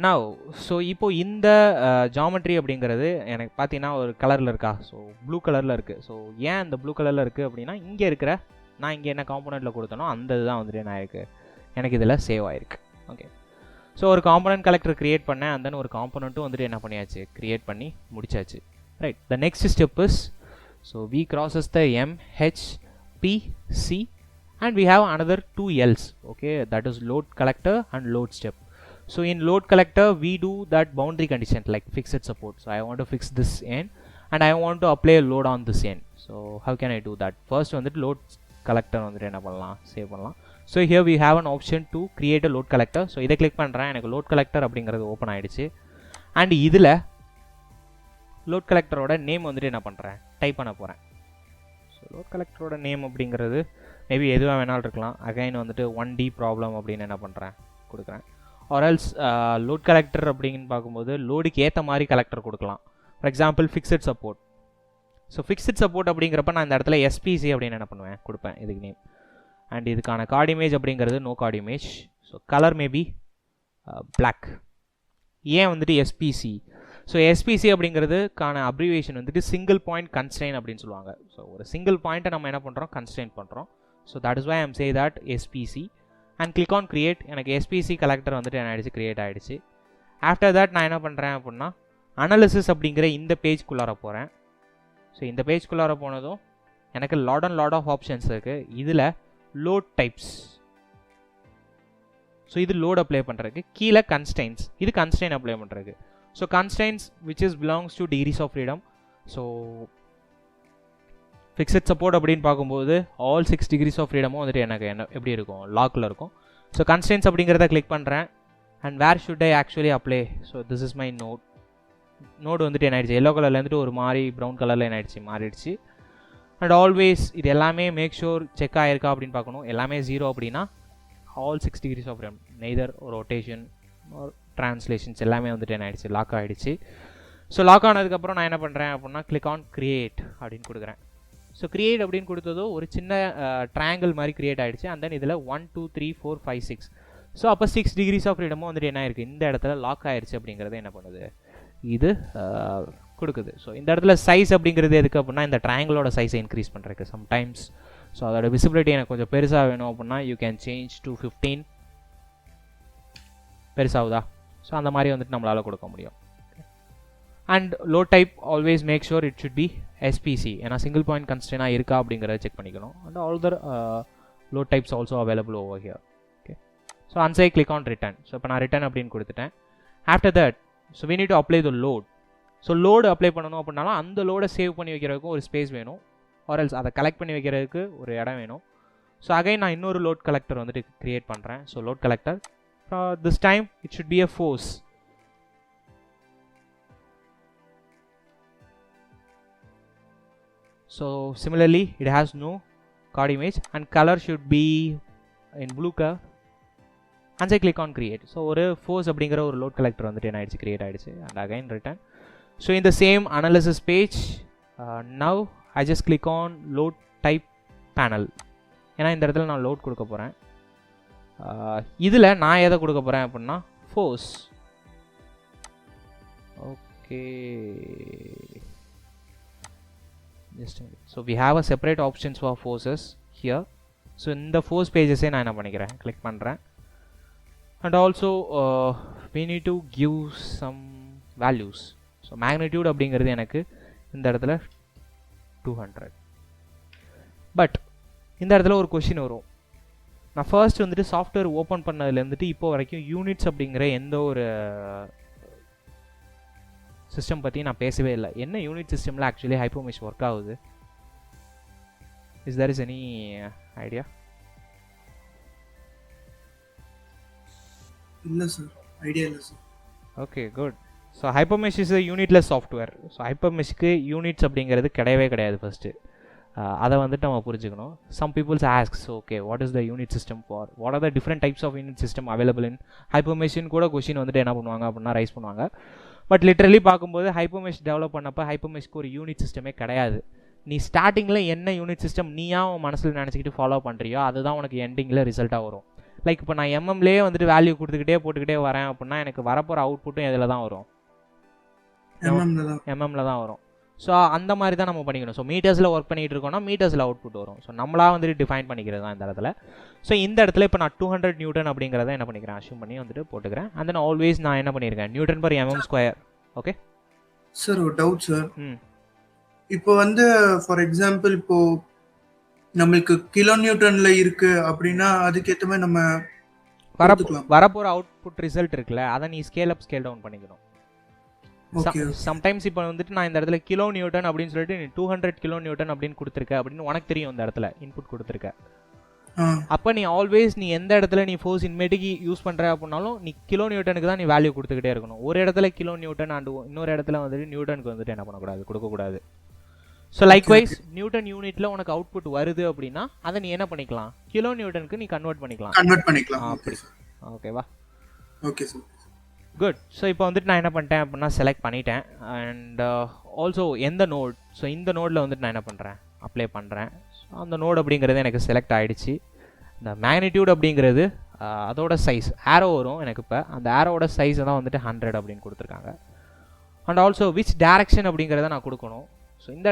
Now so இப்போ இந்த ஜாமெட்ரி அப்படிங்கிறது எனக்கு பார்த்தீங்கன்னா ஒரு கலரில் இருக்கா? ஸோ ப்ளூ கலரில் இருக்குது. ஸோ ஏன் இந்த ப்ளூ கலரில் இருக்குது அப்படின்னா, இங்கே இருக்கிற நான் இங்கே என்ன காம்போனண்ட்டில் கொடுத்தனோ அந்த இதுதான் வந்துட்டு என்ன ஆயிருக்கு, எனக்கு இதில் சேவ் ஆகிருக்கு. ஓகே, ஸோ ஒரு காம்போனன்ட் கலெக்டர் க்ரியேட் பண்ணேன், அந்த ஒரு காம்போனண்ட்டும் வந்துட்டு என்ன பண்ணியாச்சு, க்ரியேட் பண்ணி முடிச்சாச்சு. Right, the next step is, so we crosses the MHPC and we have another 2 L's. Okay, that is load collector and load step. So in load collector we do that boundary condition like fixed support. So I want to fix this end and I want to apply a load on this end. So how can I do that? First வந்துட்டு load collector வந்துட்டு என்ன பண்ணலாம், save பண்ணலாம். So here we have an option to create a load collector. So இதை click பண்ணுறேன், எனக்கு load collector அப்படிங்கிறது open ஆகிடுச்சு. அண்ட் இதில் load collectorோட நேம் வந்துட்டு என்ன பண்ணுறேன், டைப் பண்ண போகிறேன். ஸோ load collectorோட நேம் அப்படிங்கிறது மேபி எதுவாக வேணாலும் இருக்கலாம். அகைன் வந்துட்டு 1D ப்ராப்ளம் அப்படின்னு என்ன பண்ணுறேன், கொடுக்குறேன். ஆர் எல்ஸ் லோட் கலெக்டர் அப்படின்னு பார்க்கும்போது லோடுக்கு ஏற்ற மாதிரி கலெக்டர் கொடுக்கலாம். For example fixed support. So fixed support அப்படிங்கிறப்ப நான் இந்த இடத்துல எஸ்பிசி அப்படின்னு என்ன பண்ணுவேன், கொடுப்பேன் இதுக்கு நேம். அண்ட் இதுக்கான கார்டு இமேஜ் அப்படிங்கிறது no card image. So colour maybe black. ஏன் வந்துட்டு எஸ்பிசி? ஸோ எஸ்பிசி அப்படிங்கிறதுக்கான அப்ரிவேஷன் வந்துட்டு சிங்கிள் பாயிண்ட் கன்ஸ்ட்ரெயின் அப்படின்னு சொல்லுவாங்க. ஸோ ஒரு சிங்கிள் பாயிண்ட்டை நம்ம என்ன பண்ணுறோம், கன்ஸ்ட்ரெயின் பண்ணுறோம். So that is why I'm say that SPC. And click on create. எனக்கு எஸ்பிசி கலெக்டர் வந்துட்டு என்ன ஆகிடுச்சு, கிரியேட் ஆகிடுச்சு. ஆஃப்டர் தட் நான் என்ன பண்ணுறேன் அப்படின்னா, அனாலிசிஸ் அப்படிங்கிற இந்த பேஜ்குள்ளார போகிறேன். ஸோ இந்த பேஜ்குள்ளார போனதும் எனக்கு லாட் ஆஃப் ஆப்ஷன்ஸ் இருக்குது. இதில் லோட் டைப்ஸ். ஸோ இது லோட் அப்ளை பண்ணுறதுக்கு. கீழே கன்ஸ்டைன்ஸ், இது கன்ஸ்டைன் அப்ளை பண்ணுறதுக்கு. So constraints which is belongs to degrees of freedom. So fixed support அப்படின்னு பார்க்கும்போது ஆல் 6 degrees ஆஃப் ஃப்ரீடமும் வந்துட்டு எனக்கு என்ன எப்படி இருக்கும், லாக்கில் இருக்கும். ஸோ கன்ஸ்டன்ஸ் அப்படிங்கிறத கிளிக் பண்ணுறேன். And where should I actually apply? So this is my node வந்துட்டு என்ன ஆயிடுச்சு, எல்லோ கலர்லேருந்துட்டு ஒரு மாதிரி ப்ரௌன் கலரில் என்ன ஆயிடுச்சு, மாறிடுச்சு. அண்ட் ஆல்வேஸ் இது எல்லாமே மேக் ஷூர் செக் ஆகிருக்கா அப்படின்னு பார்க்கணும். எல்லாமே 0 அப்படின்னா all 6 degrees of freedom, neither rotation or translations எல்லாமே வந்துட்டு என்ன ஆயிடுச்சு, லாக் ஆகிடுச்சு. ஸோ லாக் ஆனதுக்கப்புறம் நான் என்ன பண்ணுறேன் அப்படின்னா, கிளிக் ஆன் கிரியேட் அப்படின்னு கொடுக்குறேன். ஸோ கிரியேட் அப்படின்னு கொடுத்ததோ ஒரு சின்ன ட்ரையாங்கிள் மாதிரி கிரியேட் ஆகிடுச்சு. அண்ட் தென் இதில் 1 2 3 4 5 6. ஸோ அப்போ 6 degrees ஆஃப் ஃப்ரீடமும் வந்துட்டு என்ன இருக்குது, இந்த இடத்துல லாக் ஆகிடுச்சு அப்படிங்கிறது என்ன பண்ணுது, இது கொடுக்குது. ஸோ இந்த இடத்துல சைஸ் அப்படிங்கிறது எதுக்கு அப்படின்னா, இந்த ட்ரையாங்கிளோட சைஸை இன்க்ரீஸ் பண்ணுறதுக்கு சம்டைம்ஸ். ஸோ அதோட விசிபிலிட்டி எனக்கு கொஞ்சம் பெருசாக வேணும் அப்படின்னா யூ கேன் சேஞ்ச் டு 15. பெருசாகுதா? ஸோ அந்த மாதிரி வந்துட்டு நம்மளால் கொடுக்க முடியும். And load type always make sure it should be SPC. ஏன்னா சிங்கிள் பாயிண்ட் கன்ஸ்டெயினாக இருக்கா அப்படிங்கிறத செக் பண்ணிக்கணும். And all other load types also available over here. Okay, so and say click on return. So இப்போ நான் ரிட்டர்ன் அப்படின்னு கொடுத்துட்டேன். After that so we need to apply the load. So load apply பண்ணணும் அப்படின்னாலும் அந்த லோடை சேவ் பண்ணி வைக்கிறதுக்கும் ஒரு ஸ்பேஸ் வேணும். ஆர் எல்ஸ் அதை கலெக்ட் பண்ணி வைக்கிறதுக்கு ஒரு இடம் வேணும். ஸோ அகைன் நான் இன்னொரு லோட் கலெக்டர் வந்துட்டு க்ரியேட் பண்ணுறேன். So load collector this time it should be a force. So similarly it has no card image and color should be in blue color. And I click on create. So ஒரு force அப்படிங்கிற ஒரு load collector வந்துட்டு என்ன ஆயிடுச்சு, create ஆயிடுச்சு. And again return. So in the same analysis page now I just click on load type panel. ஏன்னா இந்த இடத்துல நான் load கொடுக்க போகிறேன். இதில் நான் எதை கொடுக்க போகிறேன் அப்படின்னா force. Okay, just a minute. So we have a separate options for forces here. So in the force pages நான் என்ன பண்ணிக்கிறேன், click பண்ணுறேன். And also we need to give some values. So magnitude அப்படிங்கிறது எனக்கு இந்த இடத்துல 200. பட் இந்த இடத்துல ஒரு கொஷின் வரும். நான் ஃபர்ஸ்ட் வந்துட்டு சாஃப்ட்வேர் ஓப்பன் பண்ணதுலேருந்துட்டு இப்போ வரைக்கும் யூனிட்ஸ் அப்படிங்கிற எந்த ஒரு சிஸ்டம் பற்றி நான் பேசவே இல்லை. என்ன யூனிட் சிஸ்டமில் ஆக்சுவலி HyperMesh ஒர்க் ஆகுது? Is there is any idea? இல்லை சார், ஐடியா இல்லை sir. Okay, good. So HyperMesh is a unitless software. So HyperMeshக்கு யூனிட்ஸ் அப்படிங்கிறது கிடையவே கிடையாது ஃபஸ்ட்டு. அதை வந்துட்டு நம்ம புரிஞ்சுக்கணும். Some peoples asks okay what is the unit system for, what are the different types of unit system available in ஹைப்பர்மெஷின் கூட கொஷின் வந்துட்டு என்ன பண்ணுவாங்க அப்படின்னா ரைஸ் பண்ணுவாங்க. பட் லிட்டரலி பார்க்கும்போது ஹைப்பர்மெஷ் டெவலப் பண்ணப்போ ஹைப்பர்மெஷ்க்கு ஒரு யூனிட் சிஸ்டமே கிடையாது. நீ ஸ்டார்டிங்கில் என்ன யூனிட் சிஸ்டம் நீயா உன் மனசில் நினச்சிக்கிட்டு ஃபாலோ பண்ணுறியோ அதுதான் உனக்கு எண்டிங்கில் ரிசல்ட்டாக வரும். லைக் இப்போ நான் எம்எம்லேயே வந்துட்டு வேல்யூ கொடுத்துக்கிட்டே போட்டுக்கிட்டே வரேன் அப்படின்னா எனக்கு வரப்போகிற அவுட்புட்டும் எதில் தான் வரும், எம்எம்ல தான் வரும். ஸோ அந்த மாதிரி தான் நம்ம பண்ணிக்கணும். ஸோ மீட்டர்ஸில் ஒர்க் பண்ணிகிட்டு இருக்கோம்னா மீட்டர்ஸில் அவுட்புட் வரும். ஸோ நம்மளா வந்துட்டு டிஃபைன் பண்ணிக்கிறது தான் இந்த இடத்துல. ஸோ இந்த இடத்துல இப்போ நான் 200 நியூட்டன் அப்படிங்கிறத என்ன பண்ணிக்கிறேன் அஷ்யூம் பண்ணி வந்துட்டு போட்டுக்கிறேன். அண்ட் தென் ஆல்வேஸ் நான் என்ன பண்ணியிருக்கேன் Newton per MM square. Okay sir ஒரு டவுட் சார். இப்போ வந்து ஃபார் எக்ஸாம்பிள் இப்போ நம்மளுக்கு கிலோ நியூட்டன்ல இருக்கு அப்படின்னா அதுக்கேற்ற மாதிரி நம்ம வரப்போற அவுட்புட் ரிசல்ட் இருக்குல்ல அதை நீ ஸ்கேல் அப் ஸ்கேல் டவுன் பண்ணிக்கணும். சம்டைம்ஸ் இப்போ வந்துட்டு நான் இந்த இடத்துல கிலோ நியூட்டன் அப்படின்னு சொல்லிட்டு நீ 200 கிலோ நியூட்டன் அப்படின்னு கொடுத்துருக்க அப்படின்னு உனக்கு தெரியும் இந்த இடத்துல இன்புட் கொடுத்துருக்க. அப்போ நீ ஆல்வேஸ் நீ எந்த இடத்துல நீ ஃபோர்ஸ் இன்மேட்டுக்கு யூஸ் பண்ணுற அப்படின்னாலும் நீ கிலோ நியூட்டனுக்கு தான் நீ வேல்யூ கொடுத்துக்கிட்டே இருக்கணும். ஒரு இடத்துல கிலோ நியூட்டன் அண்ட் இன்னொரு இடத்துல வந்துட்டு நியூட்டனுக்கு வந்துட்டு என்ன பண்ணக்கூடாது, கொடுக்கக்கூடாது. ஸோ லைக்வைஸ் நியூட்டன் யூனிட்ல உனக்கு அவுட்புட் வருது அப்படின்னா அதை நீ என்ன பண்ணிக்கலாம் கிலோ நியூட்டனுக்கு நீ கன்வெர்ட் பண்ணிக்கலாம். அப்படி ஓகேவா? Okay sir good. ஸோ இப்போ வந்துட்டு நான் என்ன பண்ணிட்டேன் அப்படின்னா செலக்ட் பண்ணிட்டேன். அண்ட் ஆல்சோ எந்த நோட், ஸோ இந்த நோடில் வந்துட்டு நான் என்ன பண்ணுறேன் அப்ளை பண்ணுறேன். ஸோ அந்த நோட் அப்படிங்கிறது எனக்கு செலக்ட் ஆகிடுச்சு. இந்த மேக்னிடியூட் அப்படிங்கிறது அதோட சைஸ் ஆரோ வரும் எனக்கு. இப்போ அந்த ஆரோட சைஸை தான் வந்துட்டு 100 அப்படின்னு கொடுத்துருக்காங்க. அண்ட் ஆல்சோ விச் டேரக்ஷன் அப்படிங்கிறத நான் கொடுக்கணும். ஸோ இந்த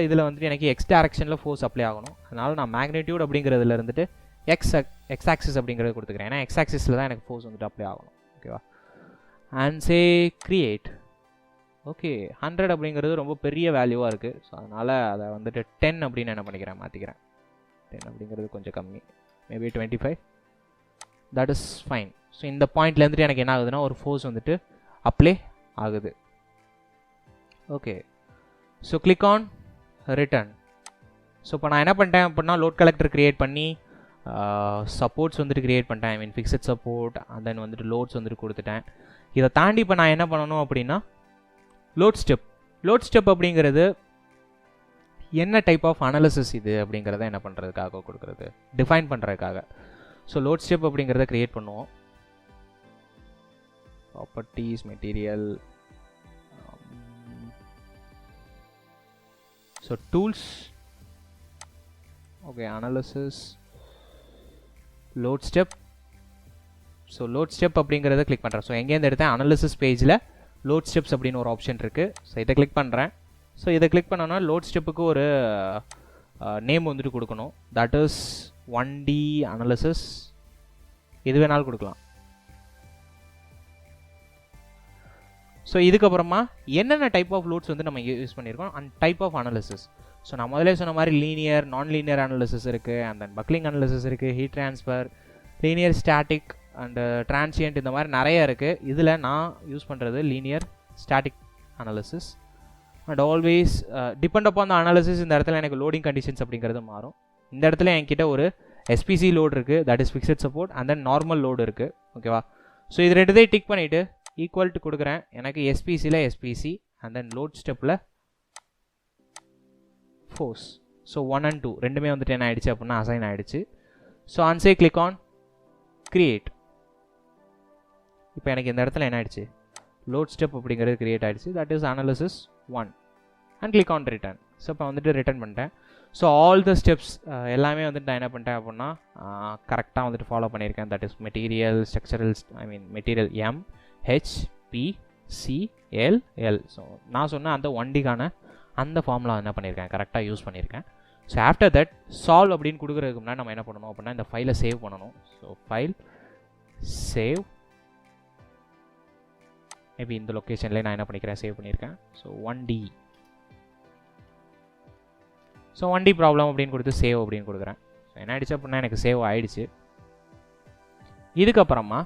இதில் வந்துட்டு எனக்கு எக்ஸ் டேரக்ஷனில் ஃபோர்ஸ் அப்ளை ஆகணும். அதனால் நான் மேக்னிடியூட் அப்படிங்கிறதுல இருந்துட்டு எக்ஸ் ஆக்சிஸ் அப்படிங்கிறது கொடுத்துக்கிறேன். ஏன்னா எக்ஸ் ஆக்சிஸில் தான் எனக்கு ஃபோர்ஸ் வந்துட்டு அப்ளை ஆகணும். ஓகேவா? And say create. ஓகே 100 அப்படிங்கிறது ரொம்ப பெரிய வேல்யூவாக இருக்குது. ஸோ அதனால் அதை வந்துட்டு 10 அப்படின்னு என்ன பண்ணிக்கிறேன் மாற்றிக்கிறேன். 10 அப்படிங்கிறது கொஞ்சம் கம்மி, maybe 25. That is fine. So இந்த பாயிண்ட்லேருந்துட்டு எனக்கு என்ன ஆகுதுன்னா ஒரு ஃபோர்ஸ் வந்துட்டு அப்ளை ஆகுது. Okay so click on return. So இப்போ நான் என்ன பண்ணிட்டேன் அப்படின்னா லோட் கலெக்டர் க்ரியேட் பண்ணி சப்போர்ட்ஸ் வந்துட்டு க்ரியேட் பண்ணிட்டேன். ஐ மீன் ஃபிக்ஸட் சப்போர்ட் அண்ட் தென் வந்துட்டு லோட்ஸ் வந்துட்டு கொடுத்துட்டேன். இதை தாண்டி இப்போ நான் என்ன பண்ணணும் அப்படின்னா லோட் ஸ்டெப் அப்படிங்கிறது என்ன டைப் ஆஃப் அனாலிசிஸ் இது அப்படிங்கிறத என்ன பண்ணுறதுக்காக கொடுக்குறது, டிஃபைன் பண்ணுறதுக்காக. ஸோ லோட் ஸ்டெப் அப்படிங்கிறத க்ரியேட் பண்ணுவோம். Properties material, so tools, okay analysis, load step. So load step அப்படிங்கிறத கிளிக் பண்ணுறேன். ஸோ எங்கேருந்து எடுத்தேன் அனாலிசிஸ் பேஜில் லோட் ஸ்டெப்ஸ் அப்படின்னு ஒரு ஆப்ஷன் இருக்குது. ஸோ இதை கிளிக் பண்ணுறேன். ஸோ இதை கிளிக் பண்ணோன்னா லோட் ஸ்டெப்புக்கு ஒரு நேம் வந்துட்டு கொடுக்கணும். That is 1D analysis. இது வேணாலும் கொடுக்கலாம். ஸோ இதுக்கப்புறமா என்னென்ன டைப் ஆஃப் லோட்ஸ் வந்து நம்ம யூஸ் பண்ணியிருக்கோம் and type of analysis. So நான் முதலே சொன்ன மாதிரி லீனியர் நான் லீனியர் அனாலிசிஸ் இருக்குது, அண்ட் தென் பக்லிங் அனாலிசிஸ் இருக்குது, heat transfer, linear static and transient, இந்த மாதிரி நிறைய இருக்குது. இதில் நான் யூஸ் பண்ணுறது linear static analysis. And always depend upon the analysis. இந்த இடத்துல எனக்கு லோடிங் கண்டிஷன்ஸ் அப்படிங்கிறது மாறும். இந்த இடத்துல என்கிட்ட ஒரு எஸ்பிசி லோடு இருக்குது, that is fixed support, and then normal load இருக்குது. ஓகேவா? ஸோ இது ரெண்டுத்தையும் டிக் பண்ணிவிட்டு ஈக்குவல் டு கொடுக்குறேன். எனக்கு எஸ்பிசியில் எஸ்பிசி அண்ட் தென் லோட் ஸ்டெப்பில் ஃபோர்ஸ். ஸோ 1 and 2 ரெண்டுமே வந்துட்டு என்ன ஆகிடுச்சு அப்படின்னா அசைன் ஆகிடுச்சு. So and say click on create. இப்போ எனக்கு இந்த இடத்துல என்ன ஆயிடுச்சு லோட் ஸ்டெப் அப்படிங்கிறது கிரியேட் ஆகிடுச்சு. That is analysis 1 and click on return. So இப்போ வந்துட்டு ரிட்டர்ன் பண்ணிட்டேன். ஸோ ஆல் த ஸ்டெப்ஸ் எல்லாமே வந்துட்டு நான் என்ன பண்ணிட்டேன் அப்படின்னா கரெக்டாக வந்துட்டு ஃபாலோ பண்ணியிருக்கேன். That is material structural, I mean material MHPCLL. So நான் சொன்ன அந்த 1Dக்கான அந்த ஃபார்முலா என்ன பண்ணியிருக்கேன் கரெக்டாக யூஸ் பண்ணியிருக்கேன். ஸோ ஆஃப்டர் தட் சால்வ் அப்படின்னு கொடுக்குறதுக்கு முன்னாடி நம்ம என்ன பண்ணணும் அப்படின்னா இந்த ஃபைலை சேவ் பண்ணணும். ஸோ ஃபைல் சேவ், மேபி இந்த லொக்கேஷன்லேயே நான் என்ன பண்ணிக்கிறேன் சேவ் பண்ணியிருக்கேன். So 1D. So 1D problem அப்படின்னு கொடுத்து சேவ் அப்படின்னு கொடுக்குறேன். ஸோ என்ன ஆயிடுச்சு அப்படின்னா எனக்கு சேவ் ஆகிடுச்சு. இதுக்கப்புறமா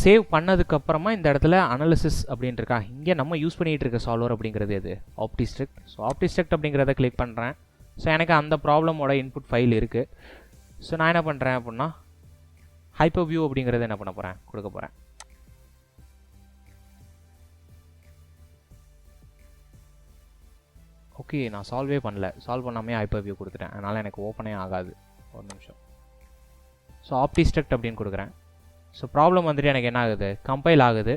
சேவ் பண்ணதுக்கப்புறமா இந்த இடத்துல அனாலிசிஸ் அப்படின்னு இருக்கா, இங்கே நம்ம யூஸ் பண்ணிகிட்டு இருக்க சால்வர் அப்படிங்கிறது எது ஆப்டிஸ்ட்ரக்ட். ஸோ ஆப்டிஸ்ட்ரக்ட் அப்படிங்கிறத கிளிக் பண்ணுறேன். ஸோ எனக்கு அந்த ப்ராப்ளமோட இன்புட் ஃபைல் இருக்குது. ஸோ நான் என்ன பண்ணுறேன் அப்படின்னா ஹைப்பர் வியூ அப்படிங்கிறத என்ன பண்ண போகிறேன் கொடுக்க போகிறேன். ஓகே நான் சால்வே பண்ணல, சால்வ் பண்ணாமே ஹைப்பர் வியூ கொடுத்துட்டேன், அதனால் எனக்கு ஓப்பனே ஆகாது. ஒரு நிமிஷம். ஸோ ஆப்டிஸ்ட்ரக்ட் அப்படின்னு கொடுக்குறேன். ஸோ ப்ராப்ளம் வந்துட்டு எனக்கு என்ன ஆகுது, கம்பைல் ஆகுது.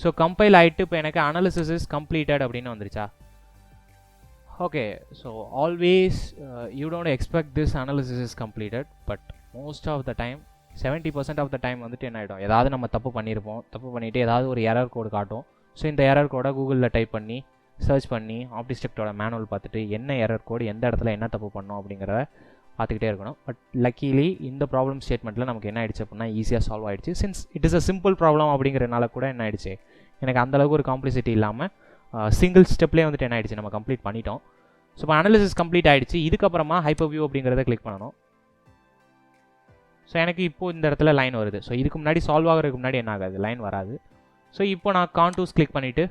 ஸோ கம்பைல் ஆகிட்டு இப்போ எனக்கு அனாலிசிஸ் இஸ் கம்ப்ளீட்டட் அப்படின்னு வந்துருச்சா. Okay, so always you don't expect this analysis is completed, but most of the time 70% of the time வந்துட்டு என்ன ஆகிடும், ஏதாவது நம்ம தப்பு பண்ணியிருப்போம், தப்பு பண்ணிவிட்டு ஏதாவது ஒரு எரர் கோடு காட்டும். ஸோ இந்த எரர் கோடை கூகுளில் டைப் பண்ணி சர்ச் பண்ணி ஆப்டிஸ்ட்ரக்டோட மேனுவல் பார்த்துட்டு என்ன எரர் கோடு எந்த இடத்துல என்ன தப்பு பண்ணோம் அப்படிங்கிறத பார்த்துக்கிட்டே இருக்கணும். பட் லக்கிலி இந்த ப்ராப்ளம் ஸ்டேட்மெண்ட்டில் நமக்கு என்ன ஆயிடுச்சு அப்படின்னா ஈஸியாக சால்வ் ஆகிடுச்சு. Since it is a simple problem அப்படிங்கிறனால கூட என்ன ஆயிடுச்சு, எனக்கு அந்தளவுக்கு ஒரு காம்ப்ளிசிட்டி இல்லாமல் சிங்கிள் ஸ்டெப்லேயே வந்துட்டு என்ன ஆயிடுச்சு, நம்ம கம்ப்ளீட் பண்ணிட்டோம். ஸோ இப்போ அனாலிசிஸ் கம்ப்ளீட் ஆகிடுச்சு. இதுக்கப்புறமா ஹைப்பர் வியூ அப்படிங்கிறத கிளிக் பண்ணணும். ஸோ எனக்கு இப்போது இந்த இடத்துல லைன் வருது. ஸோ இதுக்கு முன்னாடி சால்வ் ஆகிறதுக்கு முன்னாடி என்ன ஆகாது, லைன் வராது. ஸோ இப்போ நான் கான்டூர்ஸ் கிளிக் பண்ணிவிட்டு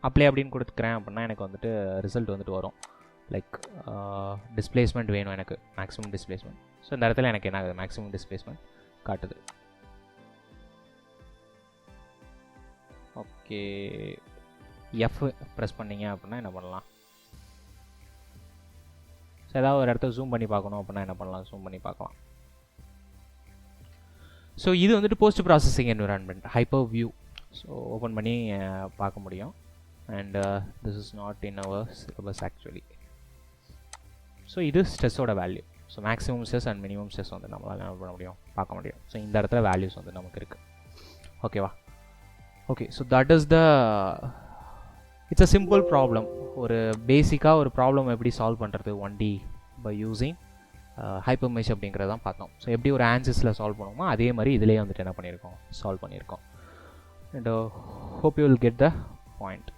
அப்ளை அப்படின்னு கொடுத்துக்கிறேன் அப்படின்னா எனக்கு வந்துட்டு ரிசல்ட் வந்துட்டு வரும். லைக் டிஸ்பிளேஸ்மெண்ட் வேணும் எனக்கு, மேக்ஸிமம் டிஸ்பிளேஸ்மெண்ட். ஸோ இந்த இடத்துல எனக்கு என்ன ஆகுது, மேக்ஸிமம் டிஸ்பிளேஸ்மெண்ட் காட்டுது. ஓகே, எஃப் ப்ரெஸ் பண்ணிங்க அப்படின்னா என்ன பண்ணலாம், ஸோ ஏதாவது ஒரு இடத்த ஜூம் பண்ணி பார்க்கணும் அப்படின்னா என்ன பண்ணலாம், ஜூம் பண்ணி பார்க்கலாம். ஸோ இது வந்துட்டு post processing environment hyper view. So open பண்ணி பார்க்க முடியும். And this is not in our syllabus actually. So இது ஸ்ட்ரெஸ்ஸோட value. So maximum stress and minimum stress வந்து நம்மளால் என்ன பண்ண முடியும், பார்க்க முடியும். ஸோ இந்த இடத்துல வேல்யூஸ் வந்து நமக்கு இருக்குது. ஓகேவா. Okay, so that is the it's a simple problem. ஒரு பேசிக்காக ஒரு ப்ராப்ளம் எப்படி சால்வ் பண்ணுறது 1D பை யூஸிங் HyperMesh அப்படிங்கிறதான் பார்த்தோம். ஸோ எப்படி ஒரு ஆன்சர்ஸில் சால்வ் பண்ணுவோமோ அதே மாதிரி இதிலே வந்துட்டு என்ன பண்ணியிருக்கோம், சால்வ் பண்ணியிருக்கோம். And hope you will get the point.